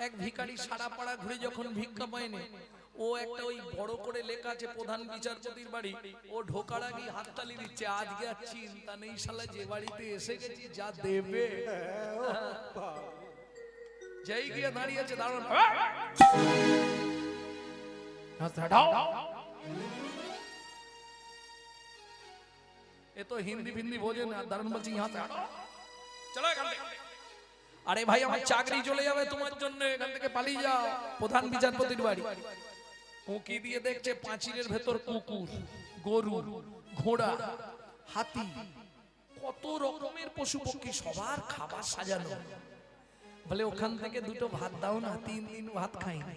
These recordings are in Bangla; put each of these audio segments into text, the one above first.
এক ভিখারি সারা পাড়া ঘুরে যখন ভিক্ষা পায়নি, ও একটা ওই বড় করে লেখা আছে প্রধান বিচারপতির বাড়ি, ও ঢোকার আগে হাততালি দিচ্ছে, আজকে আর চিন্তা নেই শালা, যে বাড়িতে এসে গেছি যা দেবে। যেই গিয়ে দাঁড়িয়েছে, দাঁড়ান, এ তো হিন্দি ফিন্দি বোঝে না, দাঁড়ান বলছি ইহাতে চলো এখান থেকে। আরে ভাই আমার চাকরি চলে যাবে তোমার জন্য, এখান থেকে পালিয়ে যাও। প্রধান বিচারপতির বাড়ি। উঁকি দিয়ে দেখছে পাঁচিলের ভেতর কুকুর, গরু, ঘোড়া, হাতি, কত রকমের পশু পক্ষী, সবার খাবার সাজানো। বলে ওখান থেকে দুটো ভাত দাও না, 3 দিন ভাত খাই না।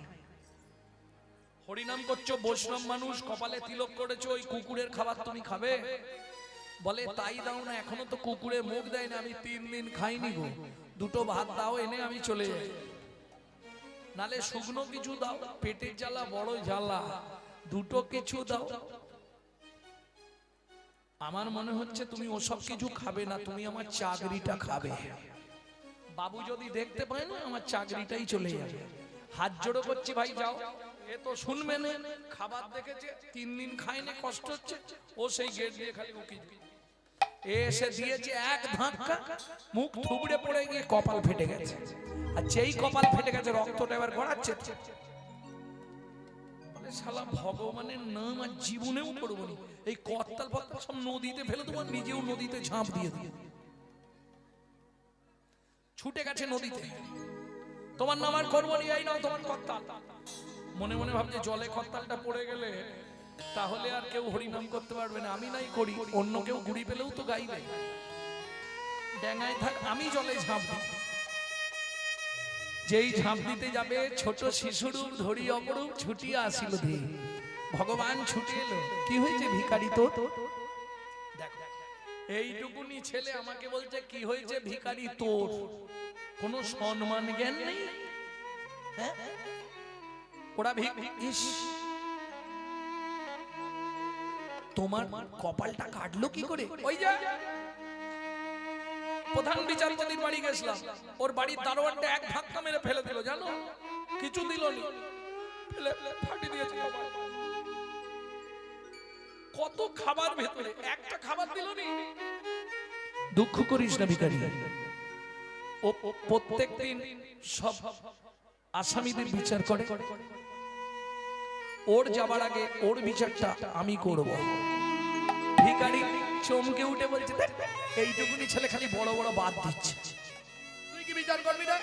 হরিনাম করছো, বৈষ্ণব মানুষ, কপালে তিলক করেছো, ওই কুকুরের খাবার তুমি খাবে? বলে তাই দাও না, এখনো তো কুকুরে মুখ দেয় না, আমি 3 দিন খাইনি গো, দুটো ভাত দাও এনে আমি চলে যাই, নালে শুকনো কিছু দাও, পেটের জ্বালা বড় জ্বালা, দুটো কিছু দাও। আমার মনে হচ্ছে তুমি ওসব কিছু খাবে না, তুমি আমার চাকরিটা খাবে। বাবু যদি দেখতে পায় না, আমার চাকরিটাই চলে যাবে। হাত জোড়ো করছি ভাই যাও। এ তো শুনবে না, খাবার দেখেছে, 3 দিন খায়নি, কষ্ট হচ্ছে, ও সেই গেট দিয়ে খালি উকি এসে দিয়েছে এক ধাক্কা, মুখ থুবড়ে পড়ে গিয়ে কপাল ফেটে গেছে। আর যেই কপাল ফেটে গেছে, রক্তটা এবার গড়াচ্ছে। বলে শালা ভগবানের নাম আর জীবনেও করবো না, এই কর্তাল ফর্তাল সব নদীতে ফেলে তোমার, নিজেও নদীতে ঝাঁপ দিয়ে ছুটে গেছে নদীতে। তোমার নাম আর করবো না, এই নাও তোমার কর্তাল। মনে মনে ভাবছে জলে কর্তালটা পড়ে গেলে তাহলে আর কেউ হরিনাম করতে পারবে না, আমি নাই করি, অন্য কেউ ঘুরি পেলেও তো গাইবে। ড্যাঙায় থাক, আমি জলে ঝাঁপ দিই। যেই ঝাঁপ দিতে যাবে, ছোট শিশুরূপ ধরি অপরূপ ছুটিয়া আসিল ধী। ভগবান ছুটে এলো, কি হয়েছে ভিখারি তোর? দেখো এইটুকুনি ছেলে আমাকে বলছে কি হয়েছে ভিখারি তোর, কোনো সম্মান জ্ঞান নেই। হ্যাঁ, ওরা ইস, তোমার কপালটা কাটলো কি করে? ওই যে প্রধান বিচারপতির বাড়ি গেছিলাম, ওর বাড়ির দারোয়ানটা এক ধাক্কা মেরে ফেলে দিল, জানো, কিছু দিল নি, ফেলে ফাটি দিয়েছে। কত খাবার ভেতরে, একটা খাবার দিল নি। দুঃখ করিস না ভিখারি, ও প্রত্যেকদিন সব আসামিদের বিচার করে, ওর যাবার আগে ওর বিচারটা আমি করব। ভিখারি চমকে উঠে বলছে, এইটুকুনি ছেলে খালি বড় বড় বাদ দিচ্ছে, তুই কি বিচার করবি না?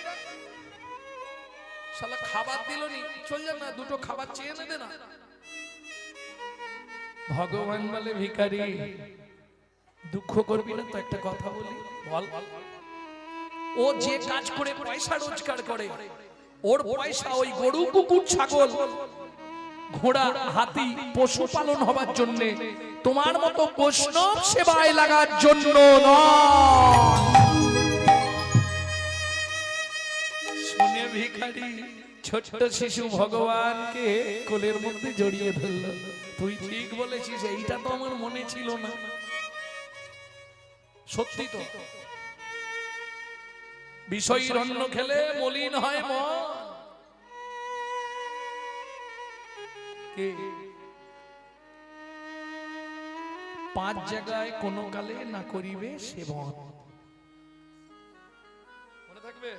শালা খাবার দিল নি, চল যা না, দুটো খাবার চেয়ে নেবে না। ভগবান বলে ভিখারি দুঃখ করবি না তো, একটা কথা বলি বল। ও যে কাজ করে পয়সা রোজগার করে, ওর পয়সা ওই গরু, কুকুর, ছাগল, ঘোড়া, হাতি পশুপালন হবার জন্য, তোমার মতো বৈষ্ণব সেবায় লাগার জন্য শুনে ভিখারি ছোট্ট শিশু ভগবানকে কোলের মধ্যে জড়িয়ে ধরল। তুই ঠিক বলেছিস, এইটা তো আমার মনে ছিল না, সত্যি তো। বিষয় রন্ন খেলে মলিন হয় মন। পাঁচ জায়গায় কোন কালে না করিবে সেবন, মনে থাকবে?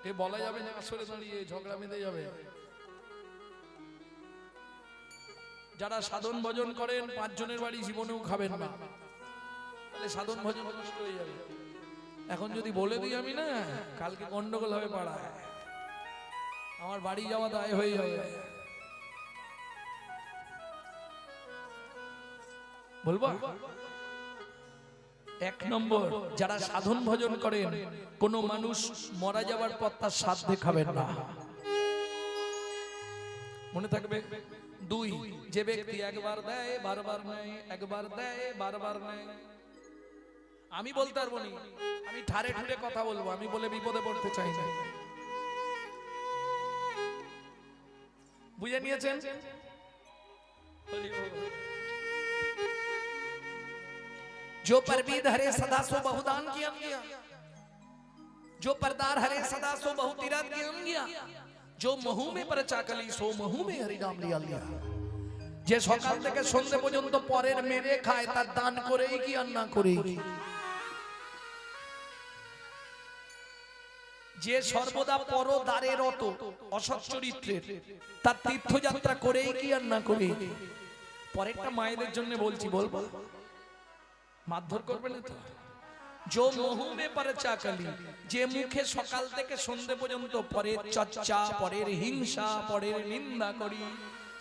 এ বলা যাবে না, আসলে দাঁড়িয়ে ঝগড়া বেঁধে যাবে। যারা সাধন ভজন করেন, 5 জনের বাড়ি জীবনেও খাবেন না, তাহলে সাধন ভজন নষ্ট হয়ে যাবে। এখন যদি বলে দিই আমি না, কালকে গন্ডগোল হবে পাড়ায়, আমার বাড়ি যাওয়া দায় হয়ে যাবে। বলবো 1 নম্বর, যারা সাধন ভজন করেন, কোন মানুষ মারা যাওয়ার পর তার শ্রাদ্ধে খাবেন না, মনে থাকবে। 2, যে ব্যক্তি একবার দেয় বারবার নেয়, একবার দেয় বারবার নেয়। আমি বলতে পারবো না, আমি ঠারে ঠারে কথা বলবো, আমি বলে বিপদে পড়তে চাই না। বুঝে নিয়েছেন? जो परवीद हरे सदा सो बहुदान किया, जो परदार हरे सदा सो बहु तीरथ ज्ञान गया जो महू में परचा कली सो महू में हरि नाम लिया लिया যে সকাল থেকে সন্ধ্যে পর্যন্ত পরের মেরে খায় তার দান করেই কি আর না করেই কি যে সর্বদা পরদারে রত অসৎ চরিত্রের তার তীর্থযাত্রা করেই কি আর না করেই কি পরেরটা মায়েদের জন্য বলছি বলবো মারধর করবে না তো जो महू में परचा कली जे मुखे सकाल থেকে সন্ধ্যে পর্যন্ত পরের চর্চা পরের হিংসা পরের নিন্দা করি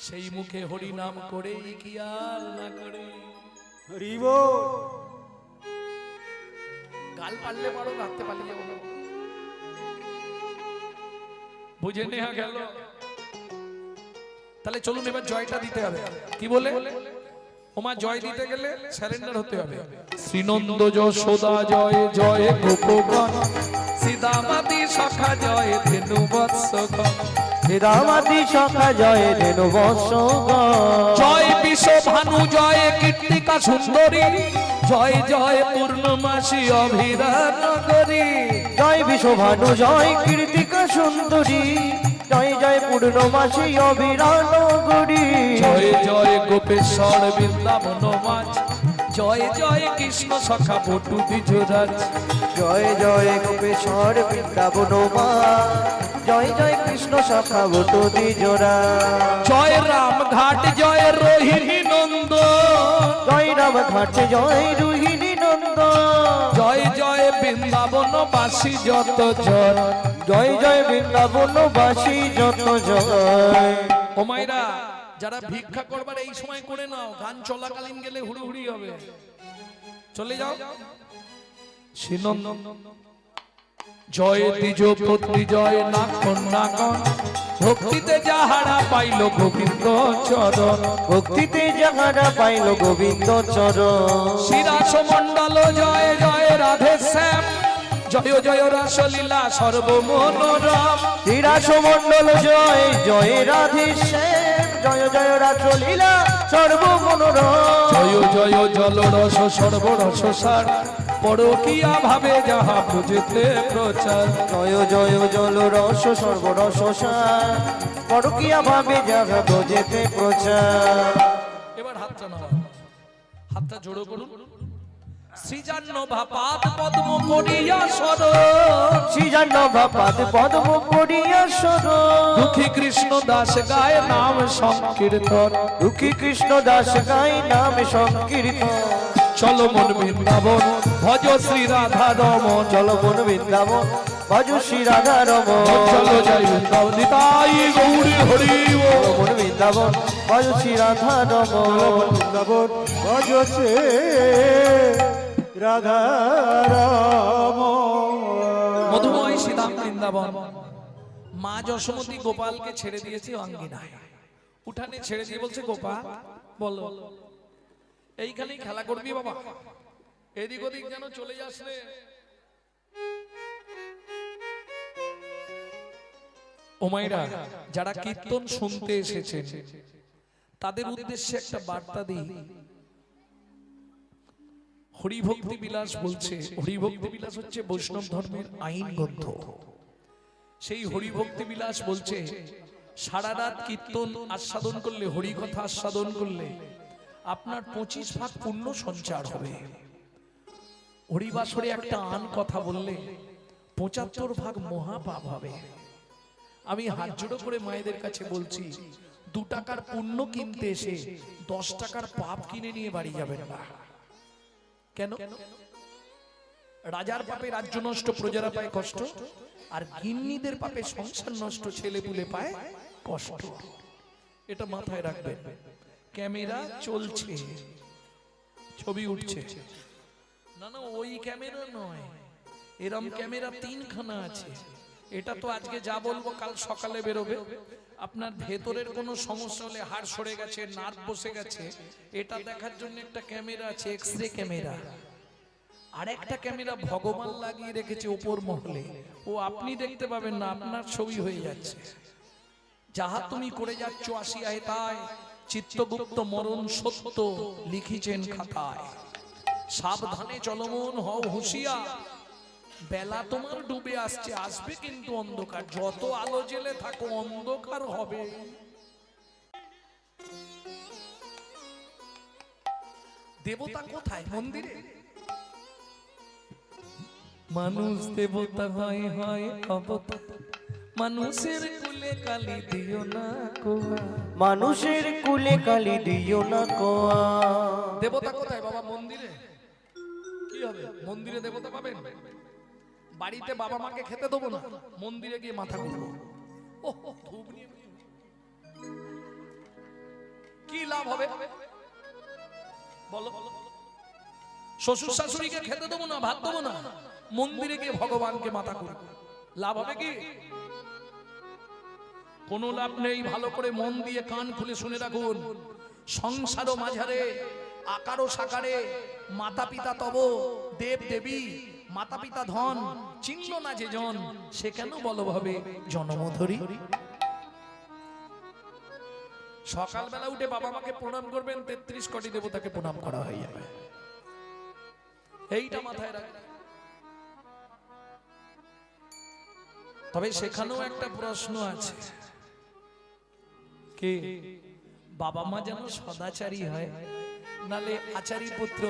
সেই মুখে হরি নাম করে কি আর না করে হরি বল গাল পারলে পারো রাখতে পারলে যাবো বুঝে নেওয়া গেল তাহলে চলুন এবার জয়টা দিতে হবে কি বলে ওমা জয় দিতে গেলে সারেন্ডার হতে হবে শ্রীনন্দ যশোদা জয় জয় গোপগণ সীতামাতি সখা জয় ধেনু বৎসগণ শ্রীরামাদি সখা জয় ধেনু বৎসগণ জয় বিশ্ব ভানু জয় কীর্তিকা সুন্দরী জয় জয় পূর্ণমাসী অভিরাট নগরী জয় বিশ্বভানু জয় কীর্তিকা সুন্দরী জয় জয় পূর্ণমাসী অবিরাট নগরী জয় জয় গোপেশ্বর বৃন্দাবন মাঝ জয় জয় কৃষ্ণ সখা বটু দ্বিজরাজ জয় জয় গোপেশ্বর বৃন্দাবন মা জয় জয় কৃষ্ণ সখা বটু দ্বিজরাজ জয় রাম ঘাট জয় রোহিণী নন্দ জয় রাম ঘাট জয় রোহিণী নন্দ জয় জয় বৃন্দাবন বাসী যত জন জয় জয় বৃন্দাবন বাসী যত জয় ও মাইরা যারা ভিক্ষা করবার এই সময় করে নাও গান চলাকালীন গেলে হুড়ুহুড়ি হবে চলে যাও শ্রীনন্দ জয় দ্বিজ পত্নী জয় নাকন নাকন ভক্তিতে যাহারা পাইল গোবিন্দ চরণ ভক্তিতে যাহারা পাইল গোবিন্দ চরণ শিরাস মণ্ডল জয় জয় রাধে শ্যাম জয় জয় রাসলীলা সর্বমনোরম শ্রীরাস মণ্ডল জয় জয় রাধে শ্যাম জয় জয় রাসলীলা সর্বমনোরম জয় জয় জলরস সর্বরস সার পরকিয়া ভাবে যাহা বুঝেতে প্রচার জয় জয় জল রস সর্বরস সার পরকিয়া ভাবে যাহা বোঝেতে প্রচার এবার হাতটা নাও হাতটা জোড়ো করুন শ্রীজান্ন ভাপাত পদ্ম করিয়া সরণ শ্রীজান্ন ভাপাত পদ্ম করিয়া সরণ দুঃখী কৃষ্ণ দাস গায় নাম সংকীর্তন দুঃখী কৃষ্ণ দাস গায় নাম সংকীর্তন চলো মন বৃন্দাবন ভজ শ্রী রাধা রমন চলো মন বৃন্দাবন ভজ শ্রী রাধা রমন চলো জয় বৃন্দাবন নিতাই গৌরী হরি চলো মন বৃন্দাবন ভজ শ্রী রাধা রমন বৃন্দাবন ভজ শ্রী রাধা রমন মধুময় শ্রীধাম বৃন্দাবন মা যশোমতী গোপালকে ছেড়ে দিয়েছে অঙ্গিনায় উঠানে ছেড়ে দিয়ে বলছে গোপাল বলো এইখানেই খেলা করবি বাবা এদিক ওদিক যেন চলে যাস রে ওমাইরা যারা কীর্তন শুনতে এসেছেন তাদের উদ্দেশ্যে একটা বার্তা দিই হরিভক্তি বিলাস বলছে হরিভক্তি বিলাস হচ্ছে বৈষ্ণব ধর্মের আইন গ্রন্থ সেই হরিভক্তি বিলাস বলছে সারা রাত কীর্তন আস্বাদন করলে হরি কথা আস্বাদন করলে আপনার 25 ভাগ পুণ্য সঞ্চার হবে হরিবাসরে একটা আন কথা বললে 75 ভাগ মহাপাপ হবে আমি হাত জোড়ো করে মায়েদের কাছে বলছি 2 টাকার পুণ্য কিনতে এসে 10 টাকার পাপ কিনে নিয়ে বাড়ি যাবেন না কেন রাজার পাপে রাজ্য নষ্ট প্রজারা পায় কষ্ট আর গিন্নিদের পাপে সংসার নষ্ট ছেলে পুলে পায় কষ্ট এটা মাথায় রাখবেন ক্যামেরা চলছে ছবি উঠছে না না ওই ক্যামেরা নয় এরম ক্যামেরা 3 খানা আছে এটা তো আজকে যা বলবো কাল সকালে বেরোবে আপনার ভেতরের কোনো সমস্যা হলে হাড় সরে গেছে নার্ভ বসে গেছে এটা দেখার জন্য একটা ক্যামেরা আছে এক্সরে ক্যামেরা আর একটা ক্যামেরা ভগবান লাগিয়ে রেখেছে উপর মহলে ও আপনি দেখতে পাবেন না আপনার ছবি হয়ে যাচ্ছে যাহা তুমি করে যাচ্ছ আসিয়ায় তাই চিত্তগুপ্ত মরণ সত্য লিখিছেন খাতায় সাবধানে চলমন হও হুঁশিয়ার বেলা তোমার ডুবে আসছে, আসবে কিন্তু অন্ধকার। যত আলো জেলে থাকো অন্ধকার হবে। দেবতা কোথায়? মন্দিরে। মানুষ দেবতা হয় হয় অবতার, মানুষের কুলে কালি দিও না কোয়া। মানুষের কুলে কালি দিও না কোয়া। দেবতা কোথায় বাবা? মন্দিরে। কি হবে? মন্দিরে দেবতা পাবেন? বাড়িতে বাবা মাকে খেতে দেবো না, মন্দিরে গিয়ে মাথা ঘুরবো। কি লাভ হবে বলো? শ্বশুর শাশুড়িকে খেতে দেবো না, ভাত দেবো না, মন্দিরে গিয়ে ভগবানকে মাথা ঘুরবো, লাভ হবে কি? কোনো লাভ নেই। ভালো করে মন দিয়ে কান খুলে শুনে রাখুন। সংসারও মাঝারে, আকারও সাকারে, মাতা পিতা তব দেব দেবী, মাতা পিতা ধন, চিহ্ন না যে জন, সে কেন বলো ভাবে জনমধুরী। সকালবেলা উঠে বাবা মাকে প্রণাম করবেন, 33 কোটি দেবতাকে প্রণাম করা হয়ে যাবে। এইটা মাথায় রাখবেন। তবে সেখানেও একটা প্রশ্ন আছে, কি বাবা মা যেন সদাচারী হয়, নালে আচারী পুত্র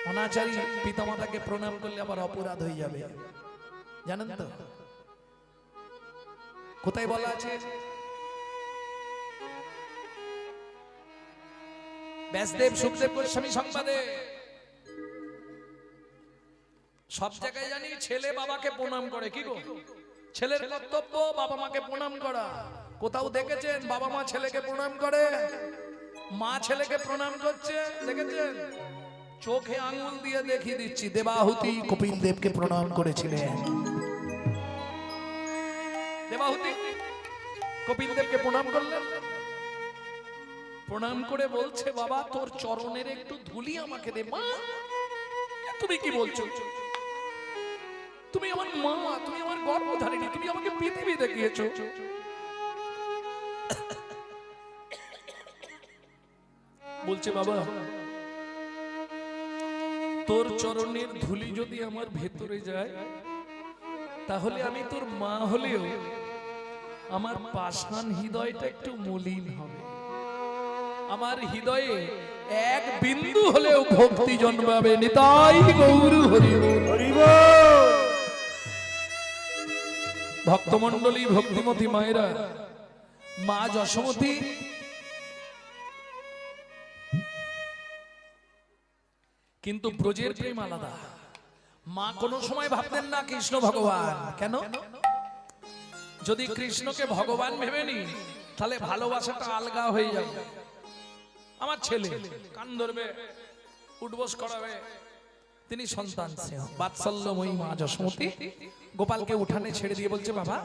অনাচারী পিতামাতাকে প্রণাম করলে আবার অপরাধ হয়ে যাবে, জানেন তো? কোথায় বলা আছে? ব্যাসদেব সুখদেব গোস্বামী সংবাদে। সব জায়গায় জানি ছেলে বাবাকে প্রণাম করে, কি গো? ছেলের কর্তব্য বাবা মাকে প্রণাম করা। কোথাও দেখেছেন বাবা মা ছেলেকে প্রণাম করে? মা ছেলেকে প্রণাম করছে দেখেছেন? চোখে আঙুল দিয়ে দেখিয়ে দিচ্ছি, দেবাহুতি কপিল দেবকে প্রণাম করেছিলেন। দেবাহুতি কপিল দেবকে প্রণাম করলেন, প্রণাম করে বলছে বাবা তোর চরণের একটু ধুলি আমাকে দে। মা তুমি কি বলছো? তুমি আমার মা, তুমি আমার গর্ভধারিণী, তুমি আমাকে পৃথিবী দেখিয়েছো। বলছে বাবা তোর চরণের ধুলি যদি আমার ভেতরে যায়, তাহলে আমি তোর মা হলেও আমার পাষাণ হৃদয়টা একটু মলিন হবে। আমার হৃদয়ে এক বিন্দু হলেও ভক্তি জন্মাবে। নিতাই গৌর হরি বল। ভক্তমণ্ডলী, ভক্তিমতী মায়েরা, মা যশোমতী কিন্তু ব্রজের প্রেম আলাদা। মা কোনো সময় ভাবতেন না কৃষ্ণ ভগবান। কেন? যদি কৃষ্ণকে ভগবান ভেবে নি, তাহলে ভালোবাসাটা আলগা হয়ে যাবে। আমার ছেলে কান ধরবে, উঠবোস করাবে, তিনি সন্তান স্নেহ বাৎসল্যময়ী মা যশোমতী গোপালকে উঠানে ছেড়ে দিয়ে বলছে বাবা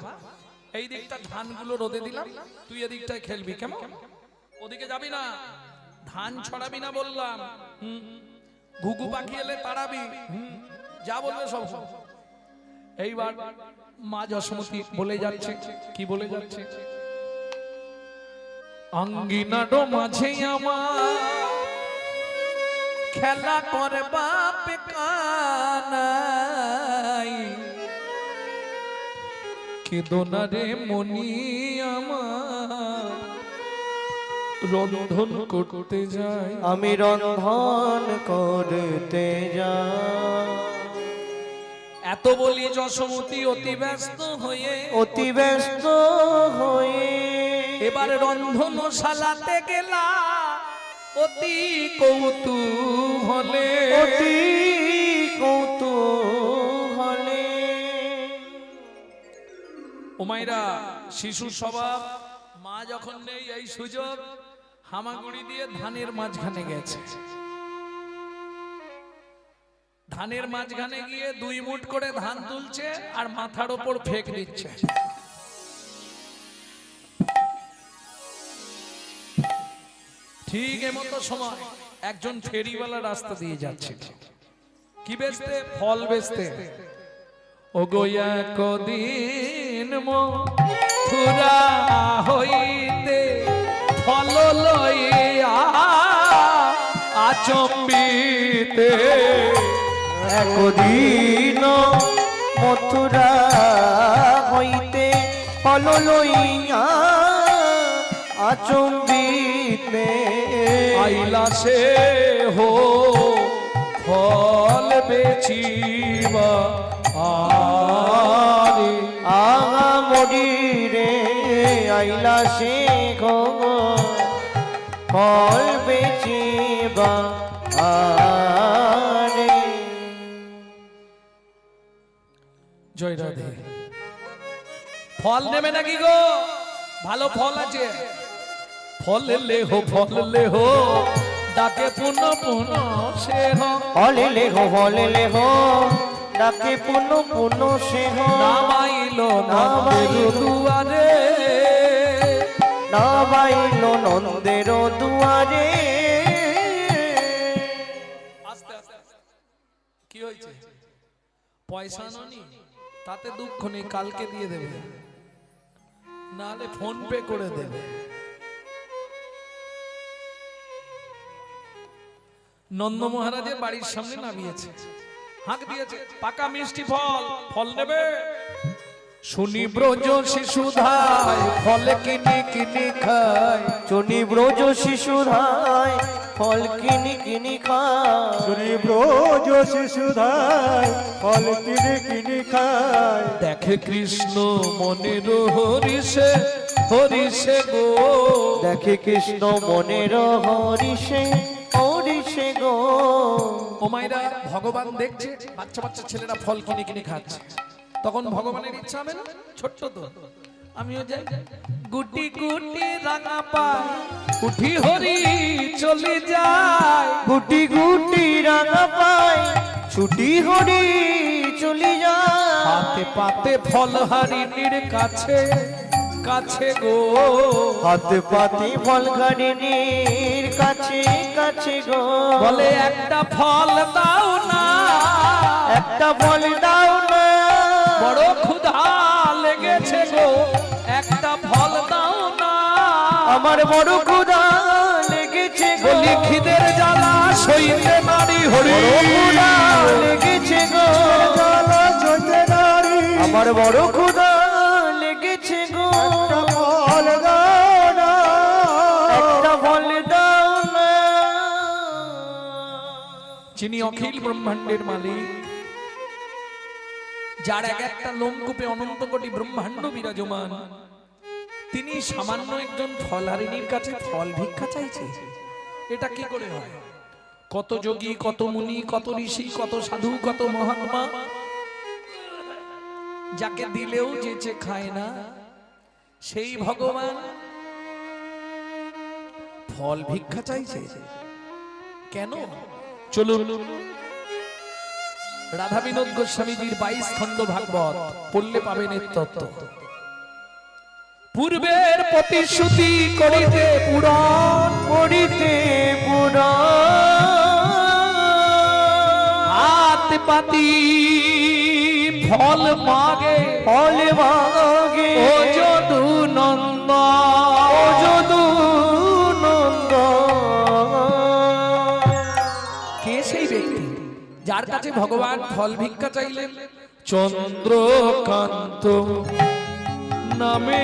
এই দিকটা ধানগুলো রোদে দিলাম, তুই এদিকটায় খেলবি, কেমন? ওদিকে যাবি না, ধান ছড়াবি না বললাম, ঘুঘু পাখি এলে তাড়াবি, যা বলবে সব। এইবার মা যশোমতী বলে যাচ্ছে, কি বলে যাচ্ছে? অঙ্গিনারো মাঝে আমার খেলা করবা পেকানাই, কেদোনারে মনি আমার রন্ধন করতে যাই, আমি রন্ধন করতে যাই। এত বলি যশোমতী অতি ব্যস্ত হয়ে এবার রন্ধনশালাতে গেলা অতি কৌতূহলে। উমাইরা শিশু স্বভাব, মা যখন নেই এই সুযোগ হামাগুড়ি দিয়ে ধানের মাঝখানে গেছে। ধানের মাঝখানে গিয়ে 2 মুঠ করে ধান তুলছে আর মাথার ওপর ফেক দিচ্ছে। ঠিক এমতো সময় একজন ফেরিওয়ালা রাস্তা দিয়ে যাচ্ছে, কি বেচতে? ফল বেচতে। ও গোয়া কদিন মথুরা হইতে ফল লইয়া আচম্বিতে একদিন মথুরা হইতে ফল লইয়া আচম্বিতে আইলা সে হো ফল বেচিবা আরে আগা মরি রে আইলা সে ফল বেচিবা আরে। জয় রাধে। ফল নেবে নাকি গো? ভালো ফল আছে, ফল লে হো ডাকে পুনঃ পুনঃ সে হো। ফল লেহো ডাকে পুনঃ পুনঃ সে হো। নামাইলো নন্দের দুয়ারে, নামাইলো নন্দের দুয়ারে। আস্তে আস্তে কি হয়েছে? পয়সা ননি তাতে দুঃখ নেই, কালকে দিয়ে দেবে, নালে ফোন পে করে দেবে। নন্দ মহারাজের বাড়ির সামনে নামিয়েছে, হাঁক দিয়েছে, পাকা মিষ্টি ফল, ফল নেবে? শুনি ব্রজ শিশুধায় ফল কিনি কিনি খায়। শুনি ব্রজ শিশুধায় ফল কিনি কিনি খায়। শুনি ব্রজ শিশুধায় ফল কিনে কিনে খায়। দেখে কৃষ্ণ মনের হরিষে হরিষে গো। দেখে কৃষ্ণ মনের হরিষে হরিষে গো। ও মায়েরা, ভগবান দেখছে বাচ্চা বাচ্চা ছেলেরা ফল কিনে কিনে খাচ্ছে, তখন ভগবানের ইচ্ছা হবে না? ছোট্ট তো, আমিও যাই, গুটি গুটি রাঙা পায় উঠি হরি চলে যায়। গুটি গুটি রাঙা পায় ছুটি হরি চলি যায়। হাতে পাতে ফল হারিণীর কাছে কাছে গো। হাতে পাতি ফল গাড়ির কাছে কাছে গো। বলে একটা ফল দাও না, একটা ফল দাও না। বড় ক্ষুধা লেগেছে গো, একটা ফল দাও না। আমার বড় ক্ষুধা লেগেছে গো। বলি খিদের জ্বালা সইতে নারী হরি। বড় ক্ষুধা লেগেছে গো। জ্বালা সইতে নারী। আমার বড় ক্ষুধা লেগেছে গো। একটা ফল দাও না। একটা ফল দাও না। যিনি অখিল ব্রহ্মাণ্ডের মালিক, যার এক একটা লোমকূপে অনন্ত কোটি ব্রহ্মাণ্ড বিরাজমান, তিনি সামান্য একজন ফলহারিণীর কাছে ফল ভিক্ষা চাইছে। এটা কি করে হয়? কত যোগী, কত মুনি, কত ঋষি, কত সাধু, কত মহাত্মা, যাকে দিলেও যেচে খায় না, সেই ভগবান ফল ভিক্ষা চাইছে কেন? চলুন রাধা বিনোদ গোস্বামীজির 22 খণ্ড ভাগবত পড়লে পাবেন এর তত্ত্ব। পূর্বের প্রতিশ্রুতি করিতে পুরাণ করিতে পুরা হাত পাতি ফল মাগে ফল মাগে। ও যদু নন্দ, ও যদু নন্দ। কে সেই ব্যক্তি যার কাছে ভগবান ফল ভিক্ষা চাইলেন? চন্দ্রকান্ত নামে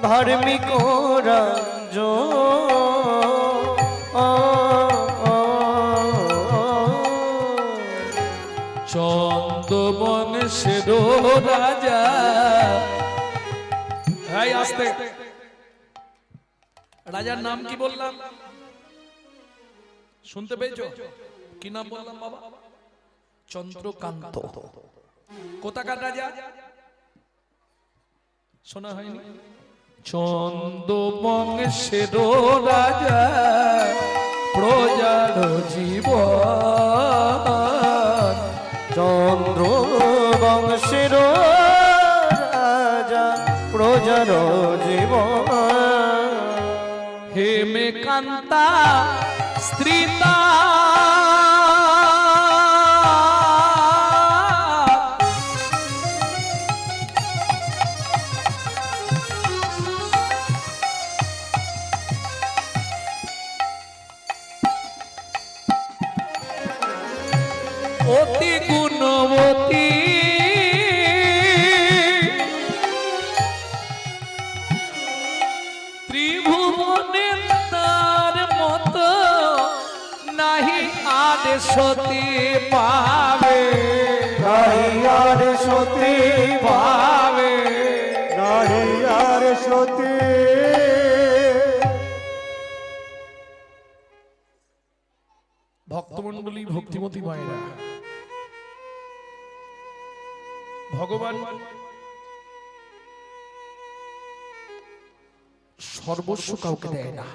ধার্মিক রাজ চন্দ্রবংশের রাজা। এই আস্তে, রাজার নাম কি বললাম? শুনতে পেয়েছো? কি নাম বললাম বাবা? চন্দ্রকান্ত। কোথাকার রাজা? শোনা হয়নি? চন্দ্রবংশের রাজা, প্রজার জীবন। চন্দ্র বংশের রাজা, প্রজার জীবন। হেমে কান্তা স্ত্রীতা সতী পাবে নাহি আর সতী। ভক্তমণ্ডলী, ভক্তিমতী মায়েরা, ভগবান সর্বস্ব কাউকে দেয় না।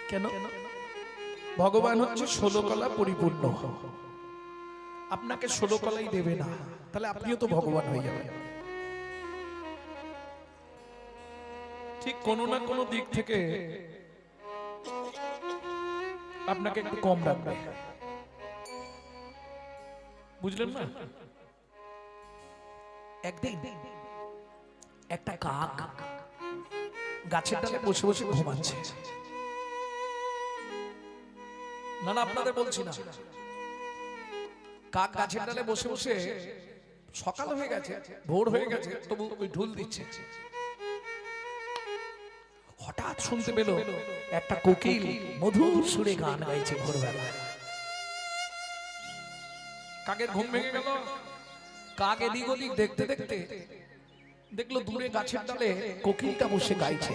কেন? ভগবান হচ্ছে 16 কলা পরিপূর্ণ। আপনাকে 16 কলাই দেবে না, তাহলে আপনিও তো ভগবান হয়ে যাবেন। ঠিক কোনো না কোনো দিক থেকে আপনাকে একটু কম রাখবে, বুঝলেন না? একদিন একটা কাক গাছের ডালে বসে বসে ঘুমাচ্ছে। না না, আপনাদের বলছি না, কাক গাছের ডালে বসে বসে, সকাল হয়ে গেছে, ভোর হয়ে গেছে, তবু ওই ঢোল দিচ্ছে। হঠাৎ শুনতে পেল একটা কোকিল মধুর সুরে গান গাইছে ভোরবেলা। কাকের ঘুম ভেঙে গেল। কাক এদিক ওদিক দেখতে দেখতে দেখলো দূরে গাছের ডালে কোকিলটা বসে গাইছে।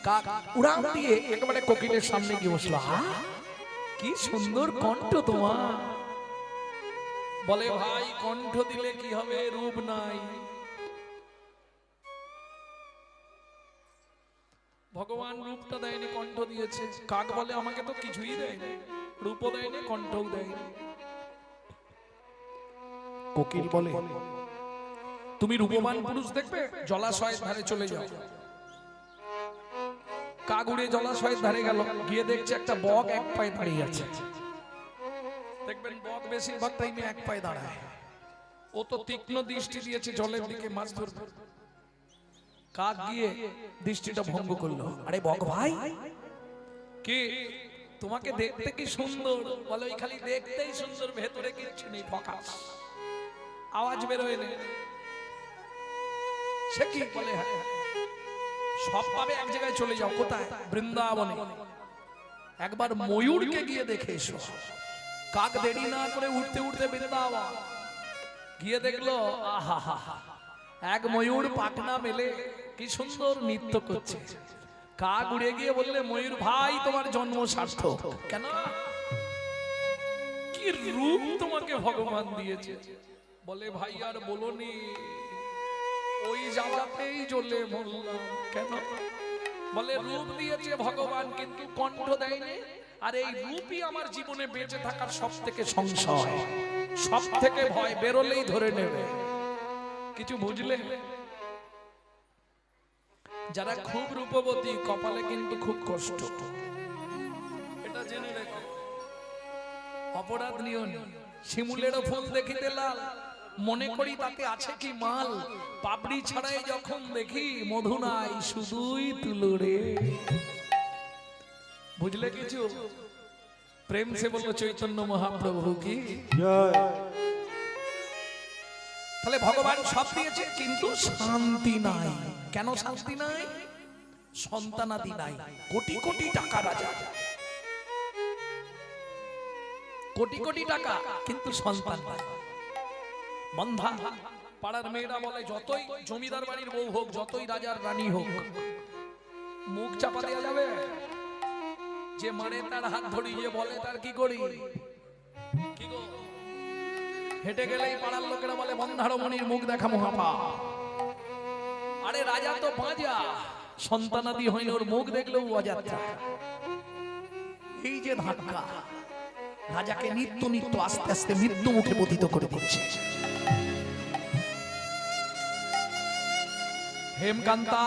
কাক উড়ান দিয়ে একেবারে কোকিলের সামনে গিয়ে বসলো। কি সুন্দর কণ্ঠ তোমার। বলে, ভাই কণ্ঠ দিলে কি হবে, রূপ নাই। ভগবান রূপটা দেয়নি, কণ্ঠ দিয়েছে। কাক বলে, আমাকে তো কিছুই দেয়নি, রূপও দেয়নি, কণ্ঠও দেয়নি। কোকিল বলে, তুমি রূপবান পুরুষ দেখবে, জলাশয়ের ধারে চলে যাও। কাক উড়ে জলাশয়ের ধারে গেল, গিয়ে দেখছে একটা বক এক পায়ে দাঁড়িয়ে আছে। দেখবেন বক বেশিরভাগ টাইমে এক পায়ে দাঁড়ায়। ও তো তীক্ষ্ণ দৃষ্টি দিয়েছে জলের দিকে, মাছ ধরবে। কাক গিয়ে দৃষ্টিটা ভঙ্গ করলো। আরে বক ভাই, কি তোমাকে দেখতে কি সুন্দর। বলে, ওই খালি দেখতেই সুন্দর, ভেতরে কিচ্ছু নেই, ফকাস, আওয়াজ বেরোয় না। সে কি? বলে, হ্যাঁ, সব পাবে, এক জায়গায় চলে যাও। কোথায়? বৃন্দাবনে। একবার ময়ূরকে গিয়ে দেখে এসো। কাক দেরি না করে উঠতে উঠতে বৃন্দাবন গিয়ে দেখলো, আহা, এক ময়ূর পাখনা মেলে কি সুন্দর নৃত্য করছে। কাক উড়ে গিয়ে বললে, ময়ূর ভাই, তোমার জন্ম সার্থক। কেন? কি রূপ তোমাকে ভগবান দিয়েছে। বলে, ভাই আর বলোনি, ওই জায়গাতেই জ্বলে মরলাম। কেন? বলে, রূপ দিয়েছে ভগবান, কিন্তু কণ্ঠ দেয়নি। আর এই রূপই আমার জীবনে বেঁচে থাকার সব থেকে সংশয়, সব থেকে ভয়, বেরোলেই ধরে নেবে। কিছু বুঝলে? যারা খুব রূপবতী, কপালে কিন্তু খুব কষ্ট, এটা জেনে রেখো। অপরাধ নিও না। শিমুলেরও ফুল দেখিতে লাল, মনে করি তাতে আছে কি মাল। পাপড়ি ছাড়াই যখন দেখি, মধু নাই শুধুই তুলো রে। বুঝলে কিছু? প্রেম সে বললো চৈতন্য মহাপ্রভু কি জয়। তাহলে ভগবান সব দিয়েছে, কিন্তু শান্তি নাই। কেন শান্তি নাই? সন্তানাদি নাই। কোটি কোটি টাকা রাজা, কোটি কোটি টাকা, কিন্তু সন্তান নাই। বন্ধা পাড়ার মেয়েরা বলে, যতই জমিদার বাড়ির বউ হোক, যতই রাজার রানী হোক, মুখ চাপা দেওয়া যাবে? যে মারে তার হাত ধরিয়ে বলে, তার কি করি? কি গো? হেঁটে গেলেই পাড়ার লোকেরা বলে, বন্ধারমণির মুখ দেখা মহাপা। আরে রাজা তো বাজা, সন্তানাদি হইলে ওর মুখ দেখলেও অযাত্রা। এই যে ধাক্কা, রাজাকে নিত্য নিত্য আস্তে আস্তে মৃত্যু মুখে পতিত করে দিচ্ছে। হেমকান্তা,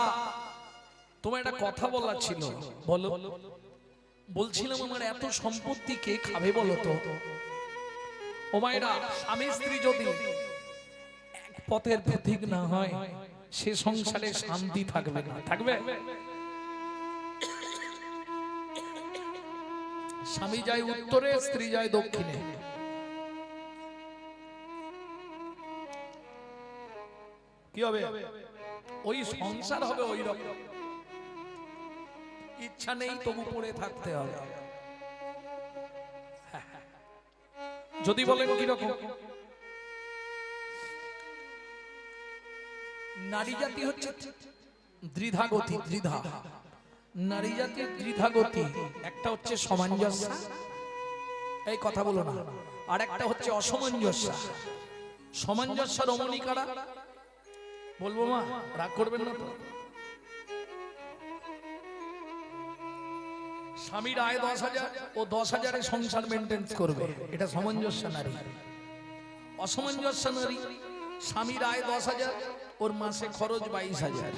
তোমার একটা কথা বলার ছিল, বলো। বলছিলাম, আমার এত সম্পত্তি কে খাবে বলো তো? ও মায়েরা, স্বামী স্ত্রী যদি এক পথের পথিক না হয়, সে সংসারে শান্তি থাকবে না। থাকবে? স্বামী যায় উত্তরে, স্ত্রী যায় দক্ষিণে। কি হবে? ওই সংসার হবে ওই রকম। ইচ্ছা নেই তবু পড়ে থাকতে হবে। যদি বলেন কি রকম? নারী জাতি হচ্ছে দ্বিধা গতি, দ্বিধা। নারী জাতির দ্বিধা গতি, একটা হচ্ছে সামঞ্জস্য, এই কথা বলো না, আর একটা হচ্ছে অসামঞ্জস্য। সামঞ্জস্য রমণী কারা বলবো মা, রাগ করবেন না তো? স্বামীর আয় 10,000, ও 10,000-এ সংসার মেনটেন করবে, এটা সামঞ্জস্য নারী। অসামঞ্জস্য নারী, স্বামীর আয় 10,000, ওর মাসে খরচ 22,000,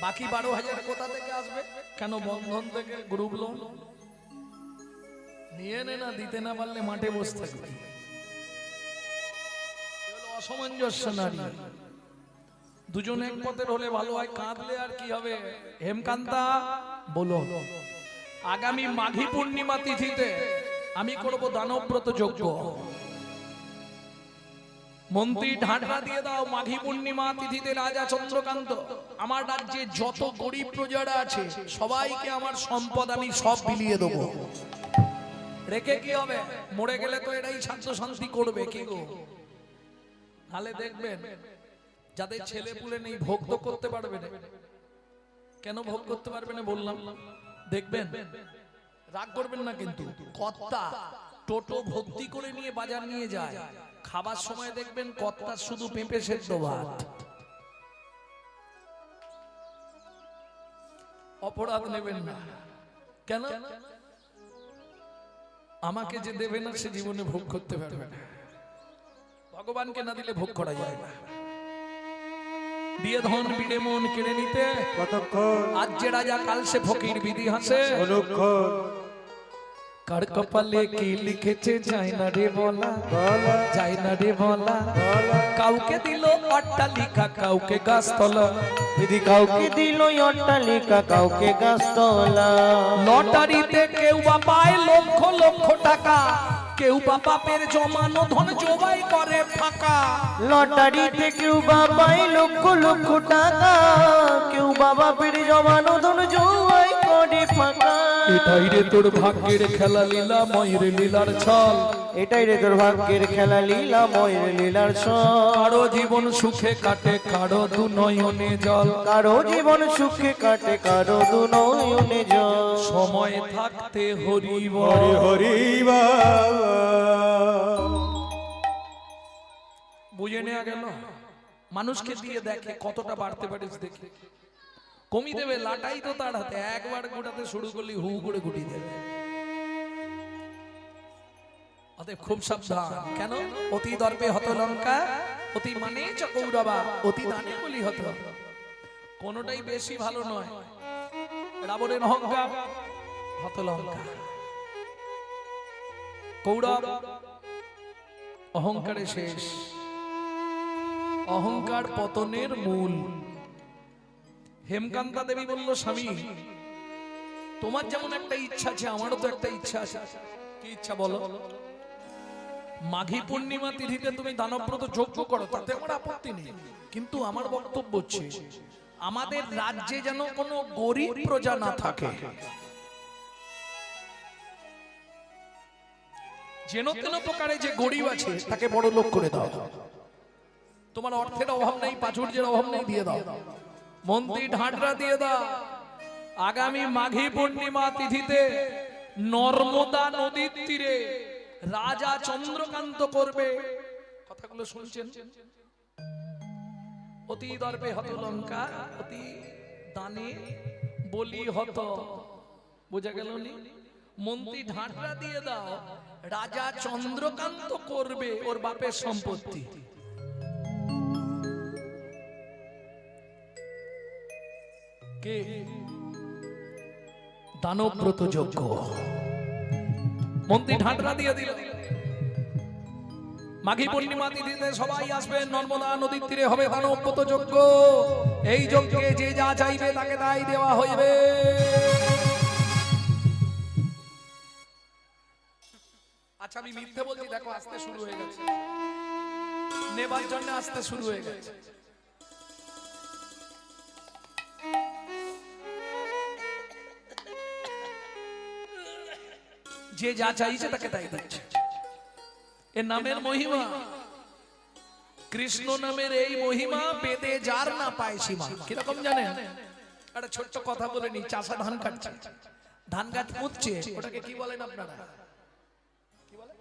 বাকি 12,000 কোথা থেকে আসবে? কেন? বন্ধন থেকে, গ্রুপ লোন নিয়ে নে না, দিতে না পারলে মাঠে বসে থাকবে। অসামঞ্জস্য নারী। দুজন এক পথের হলে ভালো হয়, কাঁদলে আর কি হবে? হেমকান্তা বলো, আগামী মাঘী পূর্ণিমা তিথিতে আমি করব দানবব্রত যজ্ঞ। মন্ত্রী ঢাঁটা দিয়ে দাও, মাঘী পূর্ণিমা তিথিতে রাজা চন্দ্রকান্ত আমার রাজ্যে যত গরিব প্রজারা আছে সবাইকে আমার সম্পদ আমি সব বিলিয়ে দেবো। রেখে কি হবে? মরে গেলে তো এটাই শান্ত শান্তি করবে কি গো? তাহলে দেখবেন যাদের ছেলে পুলে নেই ভোগ তো করতে পারবে না। কেন ভোগ করতে পারবে না বললাম? দেখবেন, রাগ করবেন না কিন্তু, কর্তা টোটো ভর্তি করে নিয়ে বাজার নিয়ে যায়, খাবার সময় দেখবেন কর্তা শুধু পেঁপে সেদ্ধ ভাত। অপরাধ নেবেন না। কেন? আমাকে যে দেবে না সে জীবনে ভোগ করতে পারবে না। ভগবানকে না দিলে ভোগ করা যায় না। দিয়ে ধন বিড়ে মন কেড়ে নিতে কতক্ষণ আজ যে রাজা কাল সে ফকির বিধি হাসে। অনুক্ষণ কার কপালে কি লিখেছে যায় না রে বলা, বলা যায় না রে বলা। বলা কাউকে দিল অট্টালিকা, কাউকে গাছতলা, বিধি কাউকে দিল অট্টালিকা, কাউকে গাছতলা। লটারিতে কেউ বা পায় লক্ষ লক্ষ টাকা, কেউ বা বাপের জমানো ধন জবাই করে ফাঁকা। লটারিতে কেউ বা পায় লক্ষ লক্ষ টাকা, কেউ বা বাপের জমানো ধন জোয়াই করে ফাঁকা। এটাই রে তোর ভাগ্যের খেলা, লীলা ময়ের লীলার ছল। এটাই রে তোর ভাগ্যের খেলা, লীলা ময়ের লীলার সব। কারো জীবন সুখে কাটে, কারো দু নয়নে জল। কারো জীবন সুখে কাটে, কারো দু নয়নে জল। সময় থাকতে হরি হরি বল। হরি বাবা। বুঝে নেওয়া গেল? মানুষকে দিয়ে দেখে কতটা বাড়তে পারিস, দেখে কমি দেবে। লাটাই তো তার হাতে, একবার গোটাতে শুরু করলি হু করে গুটি দেবে। অতএব খুব সাবধান। কেন? অতি দর্পে হত লঙ্কা, অতি মানে চ কৌরবা, অতি দানে বলি হত। কোনটাই বেশি ভালো নয়। রাবণের অহংকার, হত লঙ্কা। কৌরব অহংকারে শেষ। অহংকার পতনের মূল। হেমকান্তা দেবী বলল, স্বামী তোমার যেমন একটা ইচ্ছা আছে, আমারও তো একটা ইচ্ছা আছে। কি ইচ্ছা বলো? মাঘী পূর্ণিমা তিথিতে তুমি দানবব্রত যজ্ঞ করো, তাতে আমার আপত্তি নেই, কিন্তু আমার বক্তব্য হচ্ছে আমাদের রাজ্যে যেন কোনো গরিব প্রজা না থাকে। যেন তেন প্রকারে যে গরিব আছে তাকে বড় লোক করে দাও। তোমার অর্থের অভাব নেই, প্রাচুর্যের অভাব নেই, দিয়ে দাও। মন্ত্রী ঢাঁটরা দিয়ে দাও। আগামী মাঘী পূর্ণিমা তিথিতে নর্মদা নদীর তীরে রাজা চন্দ্রকান্ত করবে। কথাগুলো শুনছেন? অতি দর্পে হত লঙ্কা, অতি দানে বলি হত। বোঝা গেল নি? মন্ত্রী ঢাঁটরা দিয়ে দাও, রাজা চন্দ্রকান্ত করবে ওর বাপের সম্পত্তি। কে? দানবব্রত যজ্ঞ। মন্ত্রী ঢাঁটরা দিয়ে দিল। মাঘী পূর্ণিমা তিথিতে সবাই আসবেন, নর্মদা নদীর তীরে হবে দানবব্রত যজ্ঞ। এই যজ্ঞে যে যা চাইবে তাকে তাই দেওয়া হইবে। আচ্ছা আমি মিথ্যে বলছি? দেখো আসতে শুরু হয়ে গেছে, নেবার জন্য আসতে শুরু হয়ে গেছে। যে যা চাইছে তাকে তাই দিচ্ছে। এর নামের মহিমা। কৃষ্ণ নামের এই মহিমা বেদে যার না পায় সীমা। কিরকম জানেন? একটা ছোট্ট কথা বলে নি। চাষা ধান কাটছে, ধান গাছ পুঁতছে, ওটাকে কি বলেন আপনারা? কি বলে?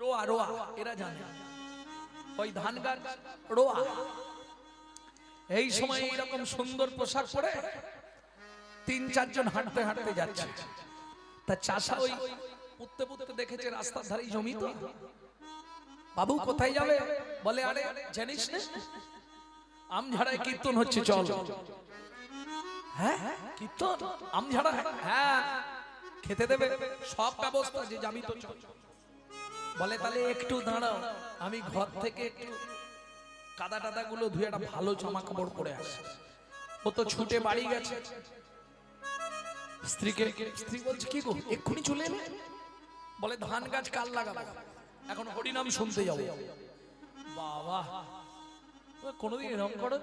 রোয়া। রোয়া এরা জানে। ওই ধান গাছ রোয়া। এই সময় এইরকম সুন্দর পোশাক পরে 3-4 জন হাঁটতে হাঁটতে যাচ্ছে। তা চাষা ওই পুঁততে পুঁততে দেখেছে রাস্তার ধারেই জমি তো। বাবু কোথায় যাবে? বলে আরে জানিস না আমঝাড়ায় কীর্তন হচ্ছে, চল। হ্যাঁ কীর্তন আমঝাড়া? হ্যাঁ খেতে দেবে, সব ব্যবস্থা, যে যাবি তো চল। বলে তাহলে একটু দাঁড়াও, আমি ঘর থেকে একটু কাদা টাদা গুলো ধুয়ে একটা ভালো জামা কাপড় পরে আসে। ও তো ছুটে বাড়ি গেছে। স্ত্রী বলছে কি গো এক্ষুনি চলে এলে? বলে ধান গাছ কাল লাগাবো, এখন হরিনাম শুনতে যাবো। বাবা কোনোদিন এরকম করো?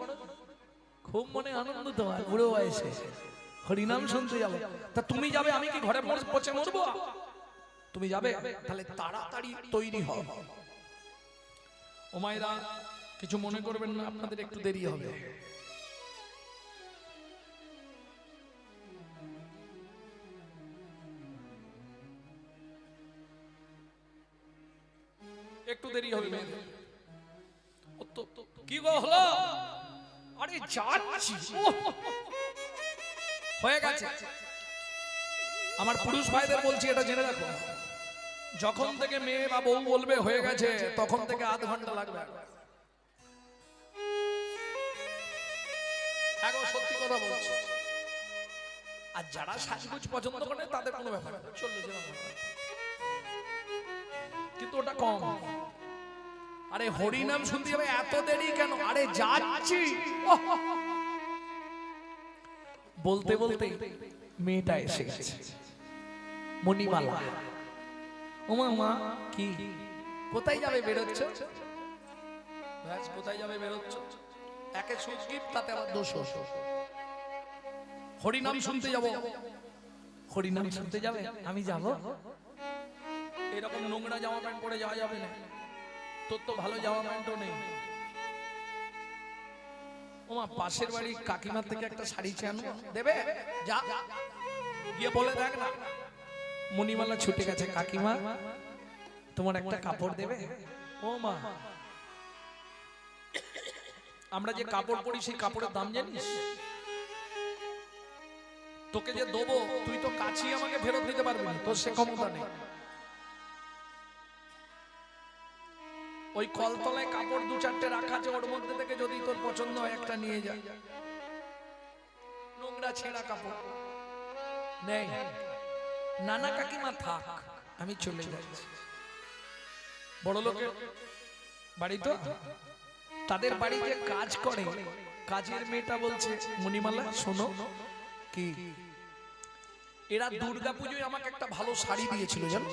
খুব মনে আনন্দ তোমার বুড়ো বয়সে হরিনাম শুনতে যাবো। তা তুমি যাবে, আমি কি ঘরে পচে মরবো? তুমি যাবে, তাহলে তাড়াতাড়ি তৈরি হও। ও মায়েরা কিছু মনে করবেন না, আপনাদের একটু দেরি হবে। একটু দেরি হবে মেয়েদের। কি গো হলো? আরে যাচ্ছি, হয়ে গেছে। আমার পুরুষ ভাইদের বলছি এটা জেনে রাখো, যখন থেকে মেয়ে বা বউ বলবে হয়ে গেছে, তখন থেকে আধ ঘন্টা লাগবে। সত্যি কথা বলছি। আর যারা সাজগুজ পছন্দ করে তাদের কোনো ব্যাপার না, চললে কিন্তু ওটা কম। আরে হরিনাম শুনতে যাবে, এত দেরি কেন? আরে যাচ্ছি। বলতে বলতে মেয়েটা এসে গেছে, মণিমালা। ওমা মা কি কোথায় যাবে বেরোচ্ছ? কোথায় যাবে বেরোচ্ছ? একে সুস্কিপ, তাতে আবার দোষ। হরিনাম শুনতে যাব। হরিনাম শুনতে যাবে? আমি যাব। এরকম নোংরা জামা প্যান্ট পরে যাওয়া যাবে না, তোর তো ভালো জামা প্যান্টও নেই। ওমা পাশের বাড়ি কাকিমার থেকে একটা শাড়ি চেয়ে আনবো, দেবে? যা গিয়ে বলে দেখ না। মণিমালা ছুটে গেছে, কাকিমা তোমার একটা কাপড় দেবে? ও মা, আমরা যে কাপড় পরি সেই কাপড়ের দাম জানিস? তোকে যে দেবো তুই তো কাছি আমাকে ফেরত দিতে পারবি না, তোর সে ক্ষমতা নেই। ওই কলতলায় কাপড় 2-4টে রাখা আছে, ওর মধ্যে থেকে যদি তোর পছন্দ হয় একটা নিয়ে যা। নোংরা ছেঁড়া কাপড় নেই। নানা কাকিমা থাক, আমি চলে যাচ্ছি। বড় লোকের বাড়ি তো, তাদের বাড়ি যে কাজ করে, কাজের মেয়েটা বলছে মণিমালা শোনো, কি এরা দুর্গা পুজোয় আমাকে একটা ভালো শাড়ি দিয়েছিল জানো,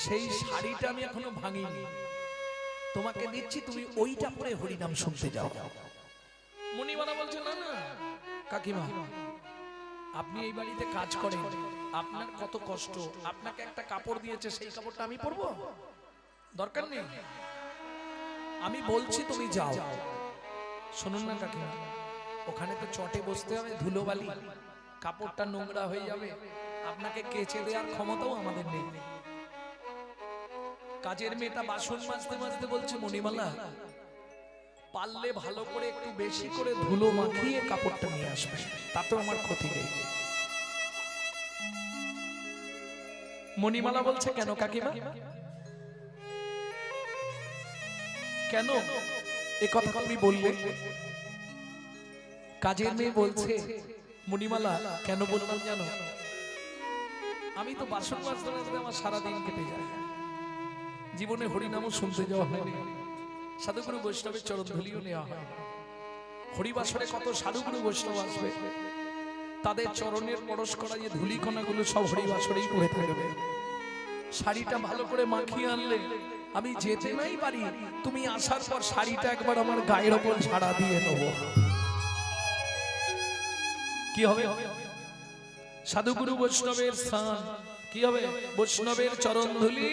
সেই শাড়িটা আমি এখনো ভাঙিনি, তোমাকে দিচ্ছি, তুমি ওইটা পরে হরিনাম শুনতে যাও। মণিমালা বলছে না না কাকিমা, আপনি এই বাড়িতে কাজ করেন, আপনার কত কষ্ট, আপনাকে একটা কাপড় দিয়েছে, সেই কাপড়টা আমি পরবো? দরকার নেই, আমি বলছি তুমি যাও। শুনুন না কাকিমা, ওখানে তো চটে বসতে হবে, ধুলোবালি, কাপড়টা নোংরা হয়ে যাবে, আপনাকে কেচে দেওয়ার ক্ষমতাও আমাদের নেই। কাজের মেয়েটা বাসন মাজতে মাজতে বলছে মণিমালা, পারলে ভালো করে একটু বেশি করে ধুলো মাখিয়ে কাপড়টা নিয়ে আসবে, তাতেও আমার ক্ষতি নেই। মণিমালা বলছে কেন কাকিমা, কেন এ কথা তুমি বললে? কাজের মেয়ে বলছে মণিমালা কেন বললাম জানো, আমি তো বাসন মাজতে মাজতে আমার সারাদিন কেটে যায়, জীবনে হরিনামও শুনতে যাওয়া হয়নি, সাধুগুরু বৈষ্ণবের চরণ ধুলিও নেওয়া হয়। হরিবাসরে কত সাধুগুরু বৈষ্ণব আসবে, তাদের চরণের পরশ করা যে ধুলিকণাগুলো সব হরিবাসরেই পড়ে থাকবে। শাড়িটা ভালো করে মাখিয়ে আনলে আমি যেতে নাই পারি, তুমি আসার পর শাড়িটা একবার আমার গায়ের ওপর ঝাড়া দিয়ে নেব। কি হবে? সাধুগুরু বৈষ্ণবের স্থান কি হবে? বৈষ্ণবের চরণ ধুলি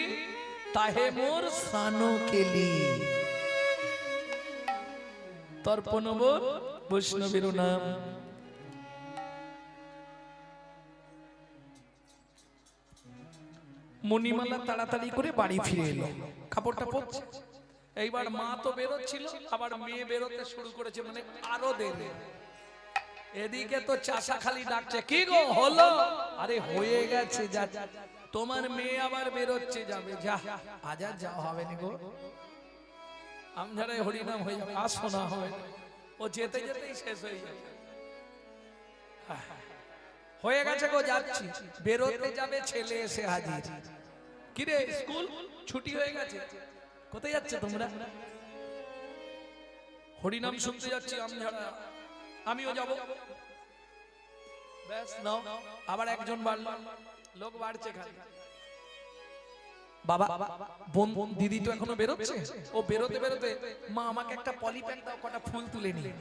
তাহে মোর স্থান কেলি। তর্পণব বৈষ্ণবের নাম। মণিমালা তাড়াতাড়ি করে বাড়ি ফিরে এলো, কাপড়টা পরছে। এইবার মা তো বেরোচ্ছিল, আবার মেয়ে বেরোতে শুরু করেছে, মানে আরো দেরি। এদিকে তো চাষা খালি ডাকছে, কি গো হলো? আরে হয়ে গেছে, যা তোমার মেয়ে আবার বেরোচ্ছে, যাবে, যা আজ আর যাওয়া হবে না গো, আমঝাড়ায় হরিনাম হয়ে যাবে, আর শোনা হবে না। ও যেতে যেতেই শেষ হয়ে যাবে। হয়ে গেছে গো, যাচ্ছি। বেরোতে যাবে, ছেলে এসে হাজির। কিরে স্কুল ছুটি হয়ে গেছে, কোথায় যাচ্ছে তোমরা? হরিনাম শুনতে যাচ্ছি আমঝাড়া, আমিও যাব। ব্যাস নাও, আবার একজন বাড়লো, লোক বাড়ছে খালি। বাবা বোন দিদি তো এখনো বেরোচ্ছে, ও বেরোতে বেরোতে মা আমাকে একটা পলিপ্যাক দাও, কটা ফুল তুলে নিয়ে,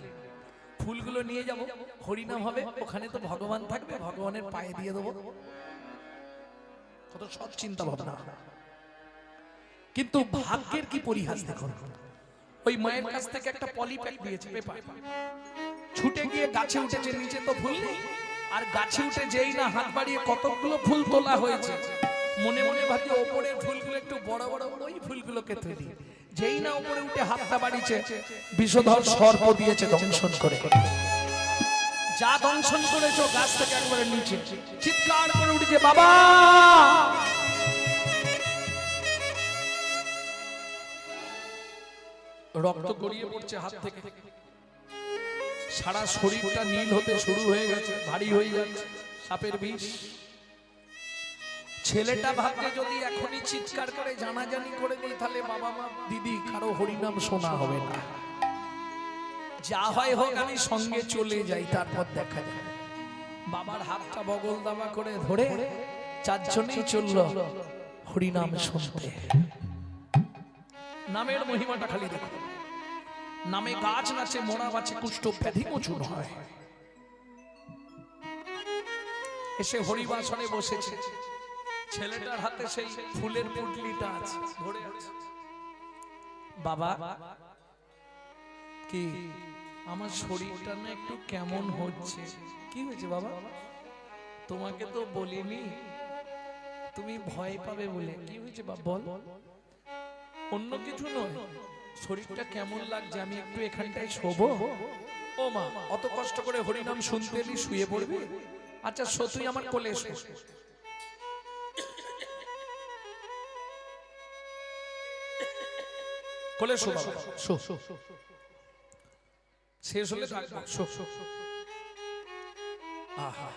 ফুলগুলো নিয়ে যাব, হরিনাম হবে, ওখানে তো ভগবান থাকবে, ভগবানের পায়ে দিয়ে দেবো। কত সৎ চিন্তা ভাবনা। কিন্তু ভাগ্যের কি পরিহাস দেখুন, ওই মায়ের কাছ থেকে একটা পলিপ্যাক দিয়েছে, পেপার। ছুটে গিয়ে গাছে উঠেছে, নিচে তো ফুল নেই, আর গাছে উঠে যেই না হাত বাড়িয়ে কতগুলো ফুল তোলা হয়েছে, মনে মনে ভাবছে ওপরের ফুলগুলো একটু বড় বড়, ওই ফুলগুলোকে তুলি। যেই না উপরে উঠে হাতটা বাড়িয়েছে, বিষধর সর্প দিয়েছে দংশন করে। যা দংশন করেছো গাছ থেকে একবারে নিচে, চিৎকার করে উঠেছে, বাবা! রক্ত গড়িয়ে পড়ছে হাত থেকে, সারা শরীরটা নীল হতে শুরু হয়ে গেছে, ভারী হয়ে যাচ্ছে, সাপের বিষ। ছেলেটা ভাবছে যদি এখনই চিৎকার করে জানাজানি করে দিই, তাহলে বাবা মা দিদি কারো হরিনাম শোনা হবে না। যা হয় হোক, আমি সঙ্গে চলে যাই, তারপর দেখা যায়। বাবার হাতটা বগল দাবা করে ধরে চারজনেই চলল হরিনাম শুনতে। নামের মহিমাটা খালি দেখো, নামে গাছ নাচে, মোড়া বাঁচে, কুষ্ঠ ব্যাধি মোচন হয়। এসে হরিবাসনে বসেছে, ছেলেটার হাতে সেই ফুলের পুটলিটা আছে, ধরে আছে। বাবা, কি আমার শরীরটা না একটু কেমন হচ্ছে? কি হয়েছে বাবা? তোমাকে তো বলিনি, তুমি ভয় পাবে বলে। কি হয়েছে বাবা বল? অন্য কিছু নয়, শরীরটা কেমন লাগছে, আমি একটু এখানটায় শোবো। ও মা, অত কষ্ট করে হরিনাম শুনতে এলি, শুয়ে পড়বে? আচ্ছা তুই আমার কোলে এসো। কোলে শো বাবা, শো। শেষ হলে শো। আহা,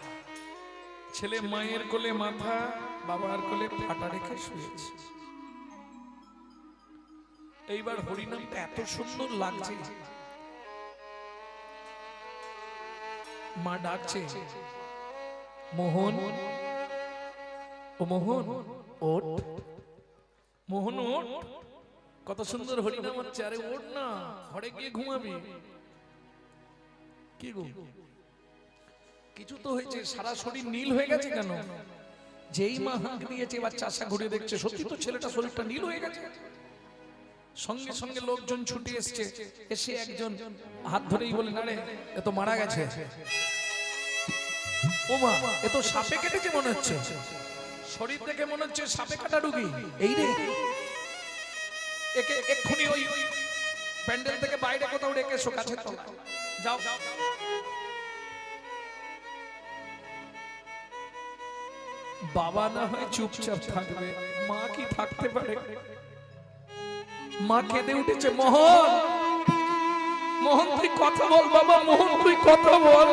ছেলে মায়ের কোলে মাথা, বাবার কোলে ফাটা রেখে শুয়েছে। এইবার হরিনামটা এত সুন্দর লাগছে, মা ডাকছে, মোহন, ও মোহন ওঠ, মোহন ওঠ। কত সুন্দর হরিনাম হচ্ছে, আরে ওঠ না, ঘরে গিয়ে ঘুমাবি। কি গো, কিছু তো হয়েছে, সারা শরীর নীল হয়ে গেছে কেন? যেই মা হাঁক দিয়েছে, এবার চাষা ঘুরে দেখছে, সত্যি তো ছেলেটা শরীরটা নীল হয়ে গেছে। সঙ্গে সঙ্গে লোকজন ছুটে এসছে, এসে একজন হাত ধরেই বলে, না রে, এ তো মারা গেছে। ও মা, এ তো সাপে কেটেছে মনে হচ্ছে, শরীর দেখে মনে হচ্ছে সাপে কাটা রোগী। এই রে, একে এক্ষুনি ওই প্যান্ডেল থেকে বাইরে কোথাও রেখে এসো, গাছের তলায় যাও। বাবা না হয় চুপচাপ থাকবে, মা কি থাকতে পারে? মা কেঁদে উঠেছে, মোহন, মোহন তুই কথা বল বাবা, মোহন তুই কথা বল।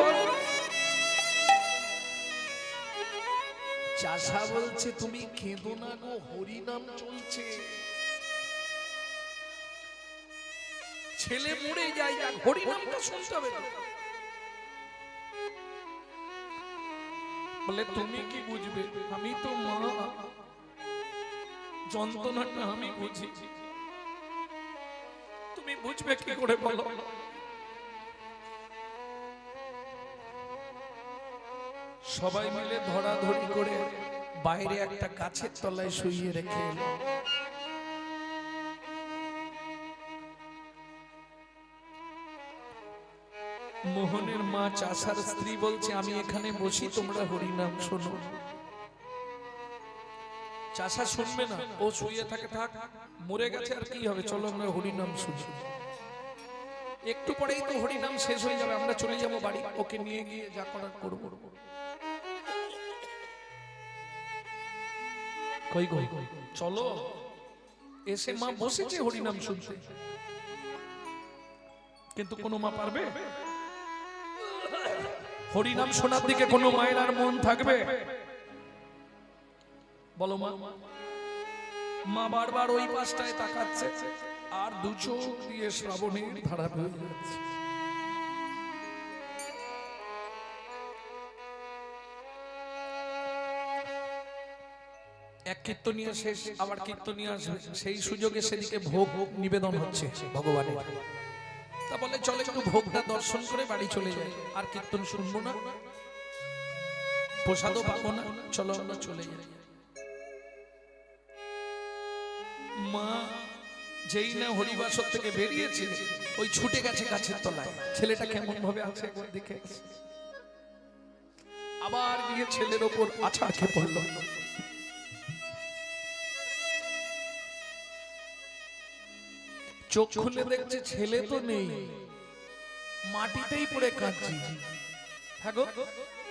চাষা বলছে, তুমি কেঁদো না গো, হরিনাম চলছে, ছেলে মরে যায়, হরিনামটা শুনতে হবে। বলে তুমি কি বুঝবে, আমি তো মা, যন্ত্রণাটা আমি বুঝি, তুমি বুঝবে কি করে বলো? সবাই মিলে ধরাধরি করে বাইরে একটা গাছের তলায় শুইয়ে রেখে এলো। মোহনের মা চাষার স্ত্রী বলছে আমি এখানে বসি, তোমরা হরিনাম শোনো। চাষা শুনবে না, ও শুয়ে থাকে, থাক, মরে গেছে আর কি হবে, চলো আমরা হরিনাম শুনি। একটু পরেই তো হরিনাম শেষ হয়ে যাবে, আমরা চলে যাব বাড়ি, ওকে নিয়ে গিয়ে যা করার করবো। কই কই চলো, এসে মা বসেছে হরিনাম শুনতে, কিন্তু কোনো মা পারবে হরিনাম শোনার দিকে? কোনো মায়ের আর মন থাকবে? বলো মা। মা বারবার ওই পাশটায় তাকাচ্ছে আর দু চোখ দিয়ে শ্রাবণের ধারা বয়ে যাচ্ছে। এক কীর্তনিয়া শেষ, আবার কীর্তনিয়া আসবে, সেই সুযোগে সেদিকে ভোগ নিবেদন হচ্ছে ভগবানের। তা বলে চলে একটু ভোগটা দর্শন করে বাড়ি চলে যায়, আর কীর্তন শুনবো না, প্রসাদও পাবো না, চলো আমরা চলে যাই। মা যেই না হরিবাসর থেকে বেরিয়েছে, ওই ছুটে গেছে গাছের তলায়, ছেলেটা কেমন ভাবে আছে একবার দেখে, আবার গিয়ে ছেলের ওপর আছাড় খেয়ে পড়ল। চোখ খুলে দেখছে ছেলে তো নেই, মাটিতেই পড়ে কাঁদছি। হ্যাঁ গো,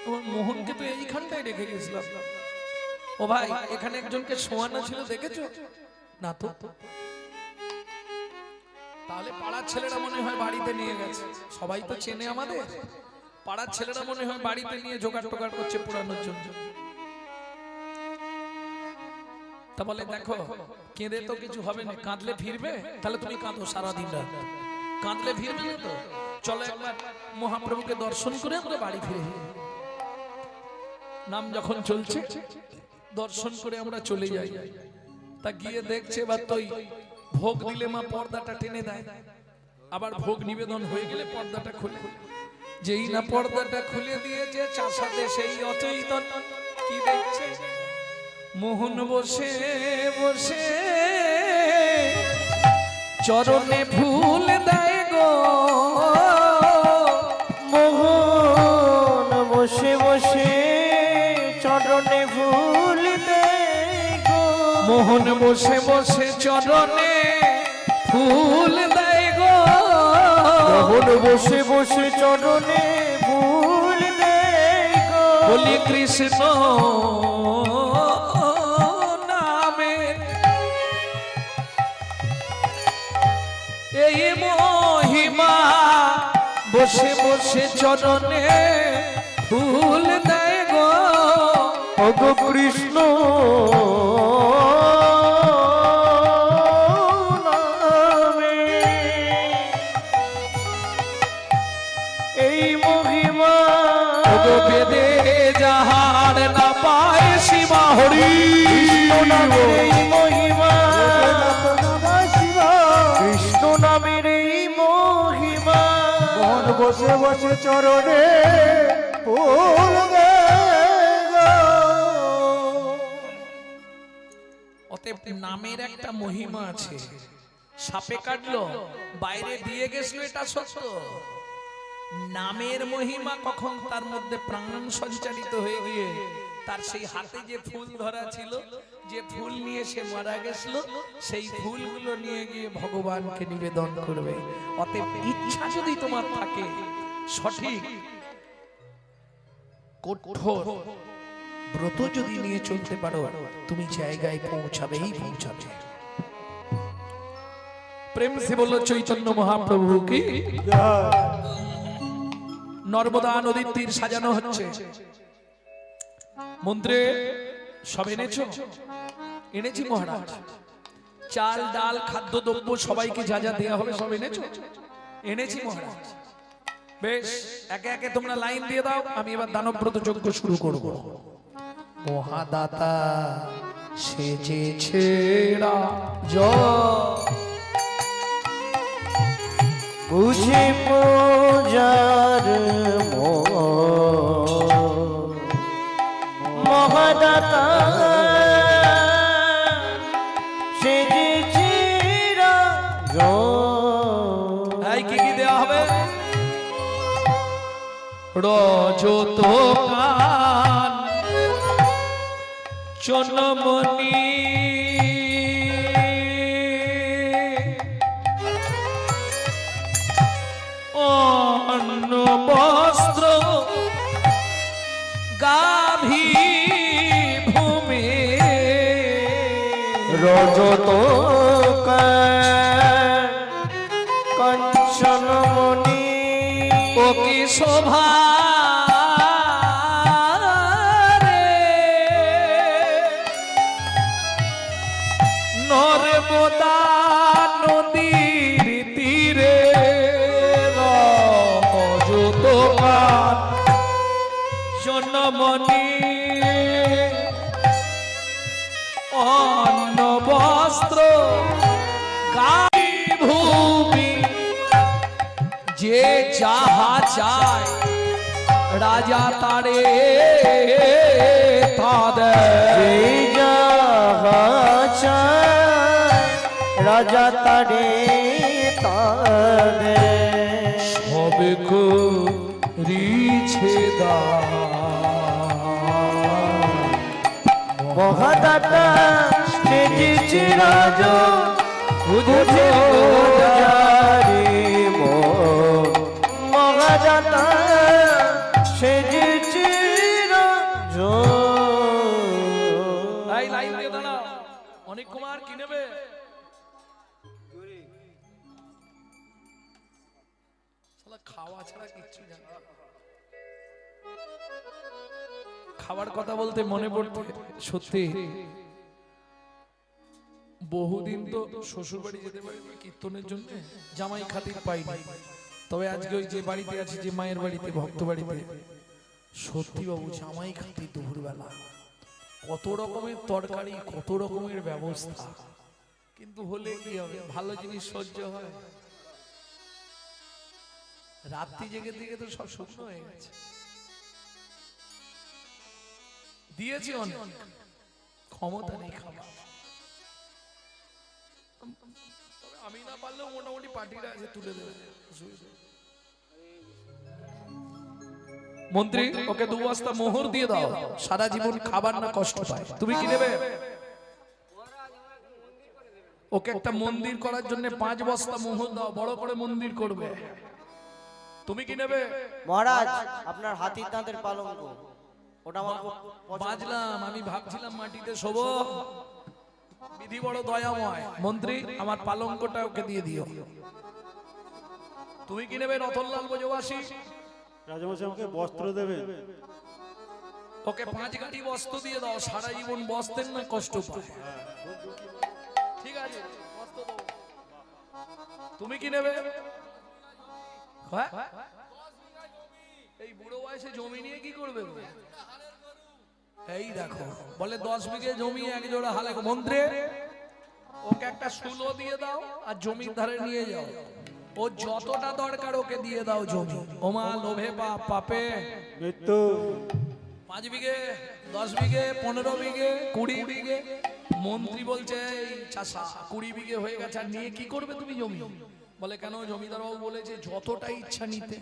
তোমার মোহনকে তো এইখানটায় রেখে গেছিলাম। ও ভাই, এখানে একজনকে শোয়ানো ছিল, দেখেছো না? তো তাহলে পাড়ার ছেলেরা মনে হয় বাড়িতে নিয়ে গেছে, সবাই তো চেনে আমাদের, পাড়ার ছেলেরা মনে হয় বাড়িতে নিয়ে জোগাড় টোগাড় করছে পোড়ানোর জন্য। তা বলে দেখো, কেঁদে তো কিছু হবে না, কাঁদলে ফিরবে, তাহলে তুমি কাঁদো সারাদিন রাত, কাঁদলে ফিরবে না তো, চলো একবার মহাপ্রভুকে দর্শন করে আমরা বাড়ি ফিরে। নাম যখন চলছে, দর্শন করে আমরা চলে যাই। তা গিয়ে দেখছে এবার তোই ভোগ দিলে মা পর্দাটা টেনে দেয়, আবার ভোগ নিবেদন হয়ে গেলে পর্দাটা খুলে, যেই না পর্দাটা খুলে দিয়েছে, চাষাতে সেই অচৈতন্য কি দেখছে, মোহন বসে বসে চরণে ফুল দেয় গো, মোহন বসে বসে চরণে ফুল দেয় গো, মোহন বসে বসে চরণে ফুল দেয় গো, মোহন বসে বসে চরণে ফুল দেয় গো, বলি কৃষ্ণ নামে এই মহিমা, বসে বসে চরণে ফুল দেয় গো, ওগো কৃষ্ণ নামে এই মহিমা, ওগো বেদে যাহার না পায় সীমা, হরি কৃষ্ণ নামের এই মহিমা, কৃষ্ণ নামের এই মহিমা, মোহন বসে বসে চরণে ফুল দেয় গো। অতএব নামের একটা মহিমা আছে, সাপে কাটলো বাইরে দিয়ে গেছিল এটা সত্য, নামের মহিমা কখন তার মধ্যে প্রাণ সঞ্চারিত হয়ে গিয়ে তার সেই হাতে যে ফুল ধরা ছিল, যে ফুল নিয়ে সে মারা গেছিল, সেই ফুলগুলো নিয়ে গিয়ে ভগবানকে নিবেদন করবে। অতএব ইচ্ছা যদি তোমার থাকে, সঠিক কঠোর ব্রত যদি নিয়ে চলতে পারো, তুমি জায়গায় পৌঁছাবেই পৌঁছাবে। প্রেম সে বলল চৈতন্য মহাপ্রভু কি। নর্মদা নদীর তীর সাজানো হচ্ছে, মন্ত্রে সব এনেছো? এনেছি মহারাজ, চাল ডাল খাদ্য দ্রব্য সবাইকে যা যা দেওয়া হবে সব এনেছো? এনেছি মহারাজ। বেশ, একে একে তোমরা লাইন দিয়ে দাও, আমি এবার দানব্রত যজ্ঞ শুরু করব। মহাদাতা সেজেছে বুঝে পূজার মহাদাতা সেজেছে কি কি দেওয়া হবে? রজত কান চনমনি অন্ন বস্ত্র গাভী ভূমি রজত কাঞ্চন মণি ও কি শোভা রে নর্মদা নদীর তীরে রজত জনমনি অন্ন বস্ত্র গাই ভূমি যে যাহা চায় রাজা তারে তাদের রাজা তারে তারে সব করিছে মহাদাতা সেজেছে রাজ বুঝে মহাদাতা সেজেছে রাজ। এই লাইন দিয়ে দাঁড়াও, অনেক কুমার কি নেবে? শালা খাওয়া ছাড়া কিচ্ছু জানে না। খাবার কথা বলতে মনে পড়তে সত্যি বহুদিন তো শ্বশুর বাড়ি যেতে পারিনি কীর্তনের জন্য, জামাই খাতির পাইনি। তবে আজকে ওই যে বাড়িতে আছি, যে মায়ের বাড়িতে, ভক্ত বাড়িতে, সত্যি বাবু জামাই খাতির দুপুরবেলা কত রকমের তরকারি, কত রকমের ব্যবস্থা, কিন্তু হলে কি হবে, ভালো জিনিস সহ্য হয়। রাত্রি জেগে দিকে তো সব শুকনো হয়ে গেছে। দিয়েছি অনেক, ক্ষমতা নেই খাবার। আমি না পারলেও মোটামুটি পার্টিরা আছে, তুলে দেবে। মন্ত্রী, ওকে 2 বস্তা মোহর দিয়ে দাও, সারা জীবন খাবার না কষ্ট পায়। তুমি কি নেবে? ওকে একটা মন্দির করার জন্য 5 বস্তা মোহর দাও, বড় করে মন্দির করবে। তুমি কি নেবে? মহারাজ, আপনার হাতির দাঁতের পালঙ্ক ওটা আমার বাজলাম, আমি ভাবছিলাম মাটিতে শোবো। বিধি বড় দয়াময়। মন্ত্রী, আমার পালঙ্কটা ওকে দিয়ে দিও। তুমি কি নেবে রতনলাল ব্রজবাসী? রাজামশাই আমাকে বস্ত্র দেবে। ওকে 5 গাড়ি বস্ত্র দিয়ে দাও, সারা জীবন বস্ত্রের না কষ্ট পায়। ঠিক আছে, বস্ত্র দাও। তুমি কি নেবে? হ্যাঁ, এই বুড়ো বয়সে জমি নিয়ে কি করবে? এই দেখো, বলে 10 বিঘে জমি, 1 জোড়া হালে। মন্ত্রী, ওকে একটা শুলো দিয়ে দাও আর জমির ধারে নিয়ে যাও। ও যতটা দরকার ওকে দিয়ে দাও জমি। ওমা লোভে পাপে মৃত্যু। 5 বিঘে, 10 বিঘে, 15 বিঘে, 20 বিঘে। মন্ত্রী বলছে, এই চাষা 20 বিঘে হয়ে গেছে, আর নিয়ে কি করবে তুমি জমি? বলে কেন, জমিদার বাবু বলেছে যতটা ইচ্ছা নিতে।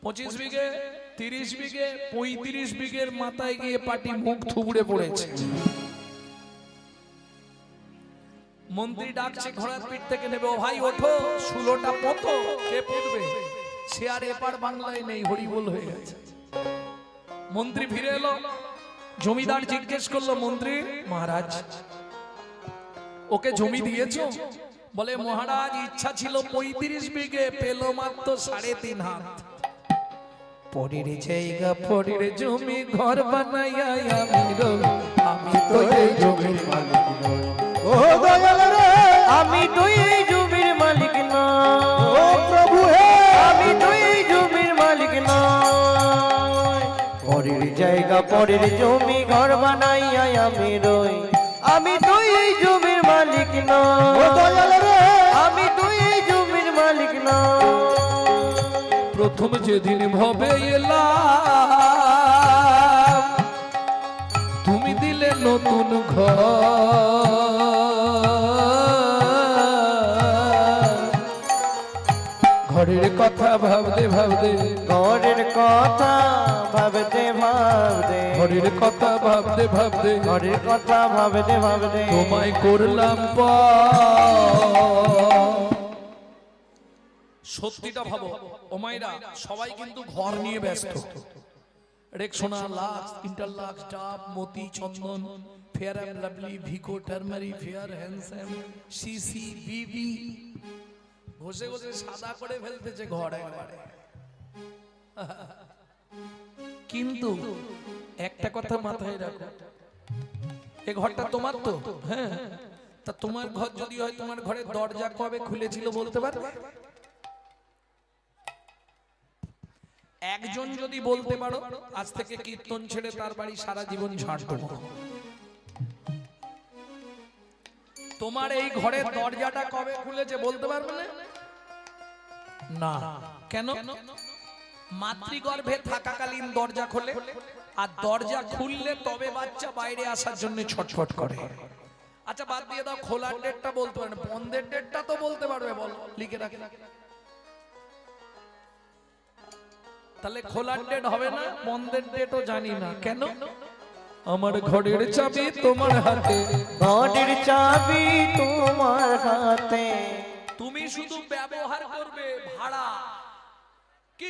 25 বিঘে, 30 বিঘে, 35 বিঘের মাথায় গিয়ে পাটি মুখ থুবড়ে পড়েছে। মন্ত্রী ডাকছে, ঘোড়ার পিঠ থেকে নেবে। ও ভাই ওঠো, শুলোটা পতো, কে পুঁতবে? সে আর এপার বাংলায় নেই, হরিবোল হয়ে গেছে। মন্ত্রী ফিরে এলো, জমিদার জিজ্ঞেস করলো, মন্ত্রী মহারাজ ওকে জমি দিয়েছো? বলে মহারাজ ইচ্ছা ছিল 35 বিঘে, পেল মাত্র 3.5 হাত। পরের জায়গা পরের জমি ঘর বানাইয়া আমি তো এই জমির মালিক নই। ও দয়াল রে, আমি তো এই জমির মালিক না। ও প্রভু হে, আমি তো এই জমির মালিক না। পরের জায়গা পরের জমি ঘর বানাইয়া আমি রই। আমি তো এই জমির মালিক না। ও দয়াল রে, আমি তো এই জমির মালিক না। প্রথম যেদিন ভবে এলাম, তুমি দিলে নতুন ঘর। ঘরের কথা ভাবতে ভাবতে, ঘরের কথা ভাবতে ভাবতে, ঘরের কথা ভাবতে ভাবতে, ঘরের কথা ভাবতে ভাবতে তোমায় করলাম পর। সত্যিটা ভাবো ও মাইরা, সবাই কিন্তু ঘর নিয়ে ব্যস্ত। Rexona, Lux, Interlux, Dove, Moti, Chandan, Fair and Lovely, Vicco, turmeric, Fair Handsome, CC, BB ঘষে ঘষে সাদা করে ফেলতেছে ঘর একবারে। কিন্তু একটা কথা মাথায় রাখো, এই ঘরটা তোমার তো, হ্যাঁ, তা তোমার ঘর যদি হয়, তোমার ঘরের দরজা কবে খুলেছিল বলতে পারবে? একজন যদি বলতে পারো, আজ থেকে কীর্তন ছেড়ে তার বাড়ি সারা জীবন ঝাড় দেবো। তোমার এই ঘরের দরজাটা কবে খুলেছে বলতে পারবে না? কেন? মাতৃগর্ভে থাকাকালীন দরজা খোলে, আর দরজা খুললে তবে বাচ্চা বাইরে আসার জন্য ছটফট করে। আচ্ছা বাদ দিয়ে দাও, খোলার ডেটটা বলতে পারবে, বন্ধের ডেটটা তো বলতে পারবে, বল লিখে রাখে। তাহলে খোলার ডেট হবে না, বন্ধের ডেটও জানি না। কেন? আমার ঘরের চাবি তোমার হাতে, ঘরের চাবি তোমার হাতে, তুমি শুধু ব্যবহার করবে ভাড়া। কি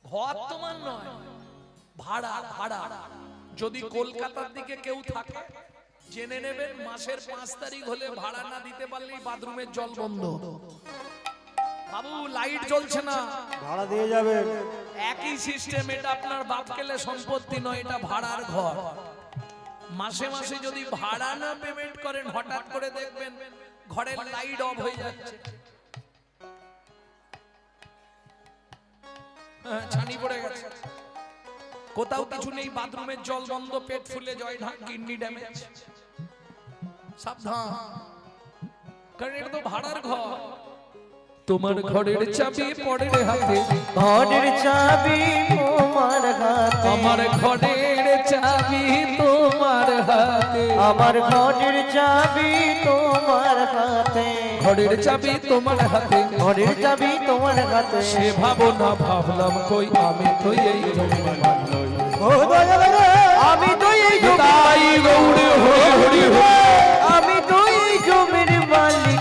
ঘর তোমার নয়, ভাড়া। ভাড়া যদি কলকাতার দিকে কেউ থাকে, জেনে নেবেন মাসের 5 তারিখ হলে ভাড়া না দিতে পারলেই বাথরুমের জল বন্ধ। বাবু লাইট জ্বলছে না, ভাড়া দিয়ে যাবে। একই সিস্টেম। এটা আপনার বাপ কেলে সম্পত্তি নয়, এটা ভাড়ার ঘর। মাসে মাসে যদি ভাড়া না পেমেন্ট করেন, হঠাৎ করে দেখবেন ঘরের লাইট অফ হয়ে যাচ্ছে, ছানি পড়ে গেছে, কোথাও কিছু নেই, বাথরুমের জল বন্ধ, পেট ফুলে জয় ঢাক, কিডনি ড্যামেজ। সাবধান, কারণ এটা তো ভাড়ার ঘর। তোমার ঘরের চাবি পড়ে হাতে, ঘরের চাবি তোমার হাতে, আমার ঘরের চাবি তোমার হাতে, আমার ঘরের চাবি তোমার হাতে, ঘরের চাবি তোমার হাতে, ঘরের চাবি তোমার হাতে। সে ভাবনা ভাবলাম কই, আমি তো এই জমির মালিক। ও দয়াল রে, আমি তো এই তাই গৌড়ে হরি হরি হরি। আমি তো এই জমির মালিক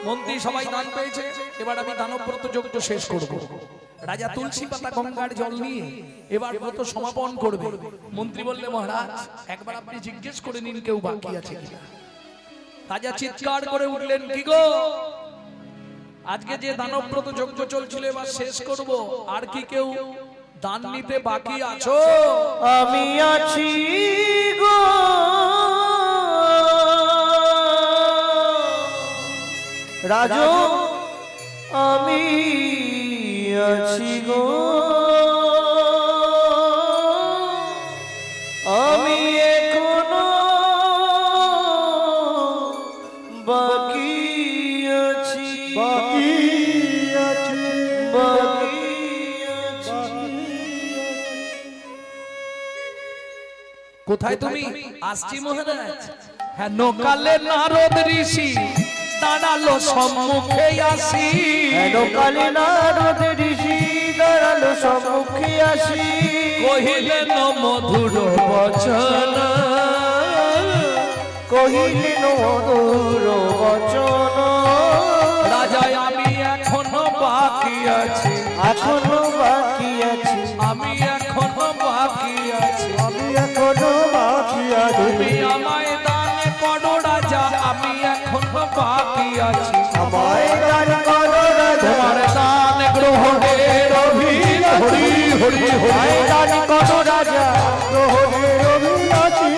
মন্ত্রী সবাই দান পেয়েছে, এবার আমি দানব্রত যজ্ঞ শেষ করব। রাজা তুলসী পাতা গঙ্গার জল নিয়ে এবার ব্রত সমাপন করবে। মন্ত্রী বললে, মহারাজ একবার আপনি জিজ্ঞেস করে নিন কেউ বাকি আছে কিনা। রাজা চিৎকার করে উঠলেন, কি গো, আজকে যে দানব্রত যজ্ঞ চলছিল এবার শেষ করব, আর কি কেউ দান নিতে বাকি আছো? আমি আছি গো, রাজু আমি আছি গো, আমি এখনো বাকি আছি, বাকি আছে, বাকি আছি। কোথায় তুমি? আসছি মহারাজ। হ্যাঁ, নকালে নারদ ঋষি দাঁড়ালো সম্মুখে আসি, কালী নারদ ঋষি দাঁড়ালো সম্মুখে আসি, কহিলেন মধুর বচন, কহিলেন মধুর বচন, রাজা আমি এখনো বাকি আছি, এখনো বাকি আছি, আমি এখনো বাকি আছি, আমি এখনো বাকি আছি। তুমি আমায় দান করো রাজা, আমি এখনো বাকি আছি, আমায় দান করো রাজা, তোমার দান গ্রহণের অভিলাষ, হরি হরি আমায় দান করো রাজা, গ্রহণের অভিলাষী,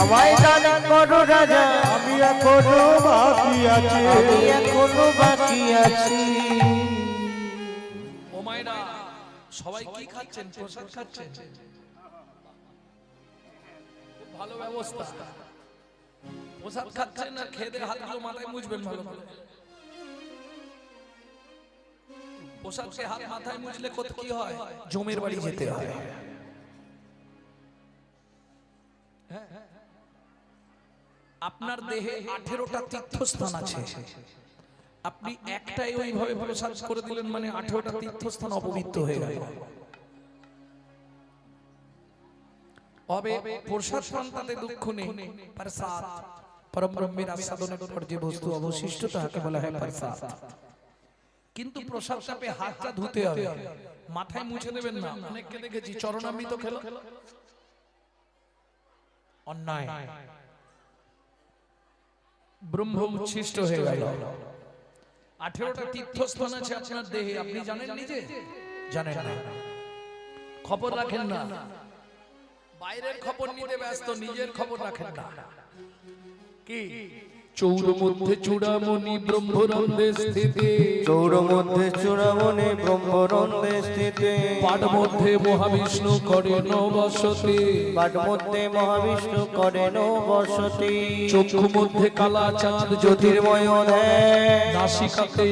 আমায় দান করো রাজা, আমি এখনো বাকি আছি। আমি এখনো বাকি আছি। ও মায়েরা, সবাই কি খাচ্ছেন? প্রসাদ খাচ্ছেন? খুব ভালো ব্যবস্থা। প্রসাদ খাচ্ছেন আর খেয়ে দিয়ে হাতগুলো মাথায় মুছবেন ভালো ভালো। প্রসাদকে হাত মাথায় মুছলে কত কি হয়? জমের বাড়ি যেতে হয়। আপনার দেহে 18টা তীর্থস্থান আছে, আপনি একটাই ওইভাবে প্রসাদ করে দিলেন মানে 18টা তীর্থস্থান অপবিত্র হয়ে গেল। অবে প্রসাদ পান তাতে দুঃখ নেই, প্রসাদ পরম ব্রহ্মের আস্বাদনের পর যে বস্তু অবশিষ্ট তাকে বলা হয় প্রসাদ। কিন্তু প্রসাদটা পেয়ে হাতটা ধুতে হবে, মাথায় মুছে দেবেন না। অনেককে দেখেছি চরণামৃত খেলো, অন্যায়, ব্রহ্ম উচ্ছিষ্ট হয়ে গেল। 18টা তীর্থস্থান আছে আপনার দেহে, আপনি জানেন নিজে? জানেন না, খবর রাখেন না, বাইরের খবর নিতে ব্যস্ত, নিজের খবর রাখেন না। কি চৌর মধ্যে চূড়ামণি ব্রহ্মরন্ধে স্থিতে, চৌর মধ্যে চূড়ামণি ব্রহ্মরন্ধে স্থিতে, পাঠ মধ্যে মহাবিষ্ণু করেন বসতি, পাঠ মধ্যে মহাবিষ্ণু করেন বসতি, চক্ষু মধ্যে কালা চাঁদ জ্যোতির্ময় ধ্যান, নাসিকাতে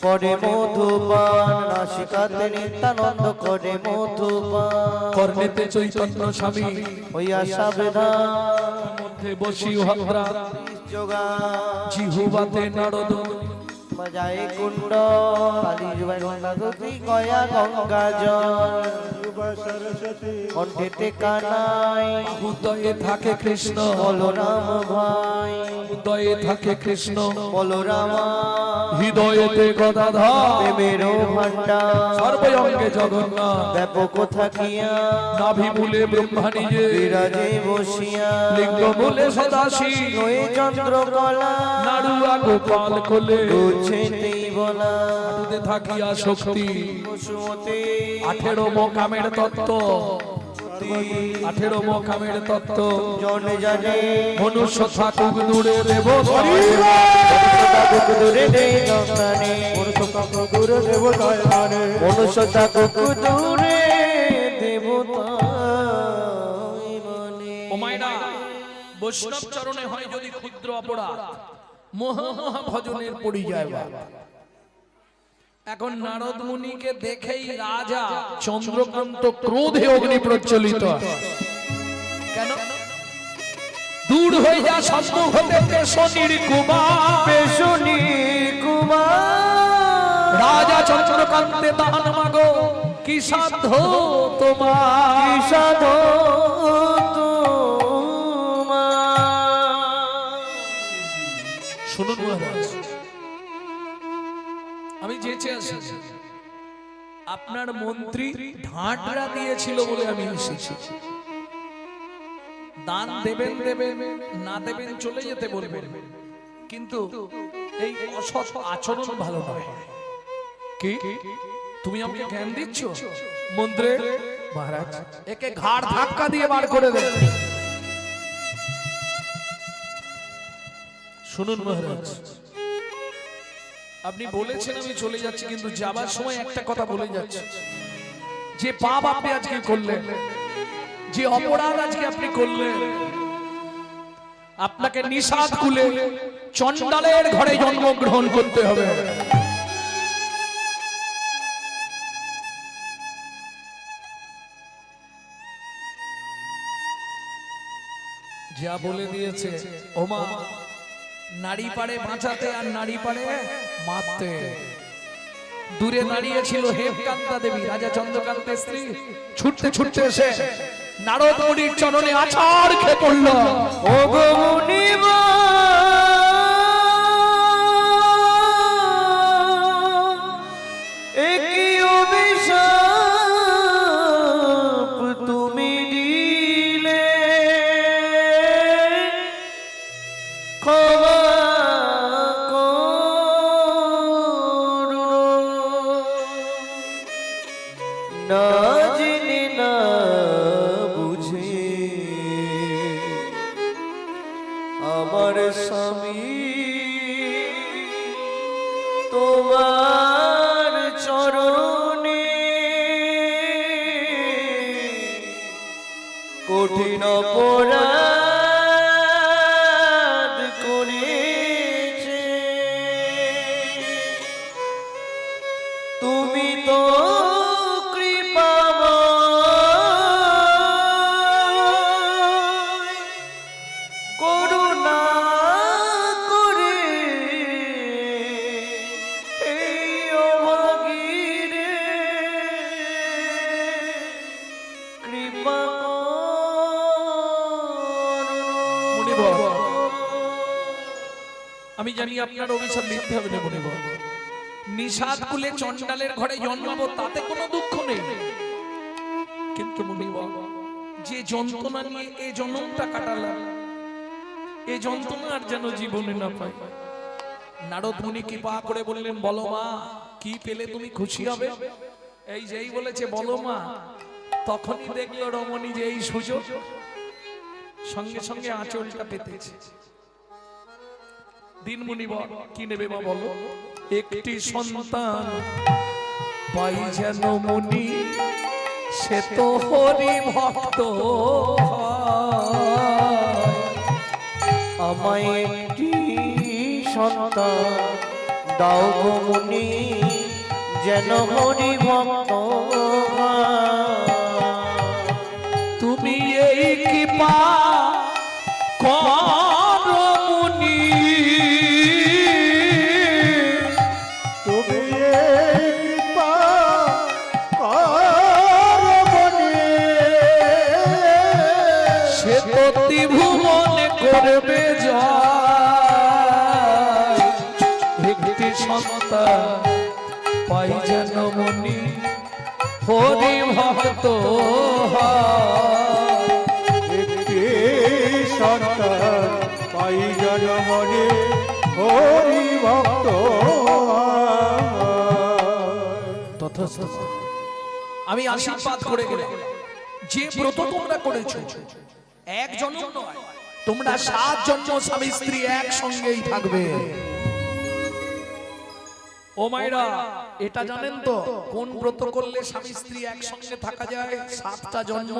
করে মধুপান, নাসিকাতে নিত্যানন্দ করে মধুপান, কর্ণেতে চৈতন্য স্বামী, হইয়া সাবধান, মধ্যে বসি ভদ্রা, যোগা জিহুবাতে নারদ, বাজায় কুণ্ড, আদি জুবাই গঙ্গাধী গয়া গঙ্গা জল, যুবা সরস্বতী কণ্ঠেতে কানাই, উদয়ে থাকে কৃষ্ণ, বলরাম ভাই, উদয়ে থাকে কৃষ্ণ, বলরাম হৃদয়েতে গদাধর, প্রেমের ভান্ডার, সর্বঙ্গে জগন্নাথ, ব্যাপক থাকিয়া নাভি মূলে ব্রহ্মা নিজে, বিরাজে বসিয়া, লিঙ্গ মূলে সদাশিব, নয় চন্দ্রকলা, নাড়ুয়া গোপাল কোলে, রুছেতেই বলা, হাঁটুতে থাকিয়া শক্তি, বসুমতী 18 মোকামের তত্ত্ব, 18 মোকামের তত্ত্ব, জন জানে, মনুষ্য থাকুক দূরে দেবতা, দূরে দে জগনে, গুরু দেবতায় মানে মনুষ্য থাকুক দূরে দেবতা মনে। ও মায়েরা, বৈষ্ণব চরণে হয় যদি ক্ষুদ্র অপরাধ, মহা মহা ভজনের পরিযায় বা। এখন নারদ মুনিকে দেখেই রাজা চন্দ্রকান্ত ক্রোধে অগ্নি প্রজ্বলিত। কেন? দূর হয়ে যা সম্মুখ হতে পেশনির কুমার, পেশনির কুমার, রাজা চন্দ্রকান্তে দান মাগো কি সাধ্য তোমার, কি সাধো তোমার। শুনুন মহারাজ, আমি যেচে আছি, আপনার মন্ত্রী ঢাঁটরা দিয়েছিল বলে আমি এসেছি। দান দেবেন দেবেন, না দেবেন চলে যেতে বলবেন, কিন্তু এই অসৎ আচরণ ভালো নয়। কি তুমি আমাকে জ্ঞান দিচ্ছ? মন্ত্রী মহারাজ, একে ঘাড় ধাক্কা দিয়ে বার করে দেন। শুনুন মহারাজ, আপনি বলেছেন আমি চলে যাচ্ছি, কিন্তু যাবার সময় একটা কথা বলে যাচ্ছি, যে পাপ আপনি আজকে করলেন, যে অপরাধ আজকে আপনি করলেন, আপনাকে নিষাদ কুলে চণ্ডালের ঘরে জন্মগ্রহণ করতে হবে। যা বলে দিয়েছে, ওমা নারী পারে বাঁচাতে আর নারী পারে মারতে। দূরে দাঁড়িয়েছিল হেমকান্তা দেবী, রাজা চন্দ্রকান্তের স্ত্রী, ছুটতে ছুটতে এসে নারদ মুনির চরণে আছাড় খেয়ে পড়ল। ও গো মুনিবা, একই অভিশাপ তুমি দিলে, ক্ষমা করো, না জেনে না বুঝে আমার স্বামী আমি জানি আপনার অভিশাপ নিতে হবে না মনে কর। নিষাদ কুলে চন্ডালের ঘরে জন্মাবো তাতে কোনো দুঃখ নেই, কিন্তু মনিব যে যন্ত্রণা নিয়ে এই জন্মটা কাটালাম, এই যন্ত্রণা আর যেন জীবনে না পাই। নারদ মুনি কৃপা করে বললেন, বলো মা কি পেলে তুমি খুশি হবে? এই যেই বলেছে বলো মা, তখনই দেখলো রমণী যে এই সুযোগ, সঙ্গে সঙ্গে আঁচলটা পেতেছে। দিন মুনি বল কি নেবে মা বলো? একটি সন্তান পাই যেন মুনি, সে তো হরি ভক্ত আমায় একটি সন্তান দাও গো মুনি, যেন হরি ভক্ত তুমি এই কৃপা করো মুনি, তুমি এই কৃপা করো মনে। সে তো ত্রিভুবনে করবে জয়। একটি সন্তান পাই যেন মুনি, হরি ভক্ত একটি সন্তান পাই যেন মনে, হরি ভক্ত আমি আশীর্বাদ করে গেলাম, যে ব্রত তোমরা করেছো এক জন্ম নয়, তোমরা 7 জন্ম স্বামী স্ত্রী একসঙ্গেই থাকবে। ও মাইরা, এটা জানেন তো কোন ব্রত করলে স্বামী স্ত্রী একসঙ্গে থাকা যায় 7টা জন্ম?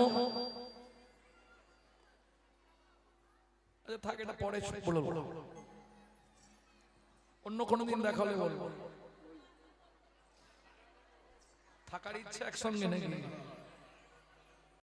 থাকে এটা পরে বলবো, অন্য কোনো দিন দেখালে বলবো। থাকার ইচ্ছা একসঙ্গে নাকি?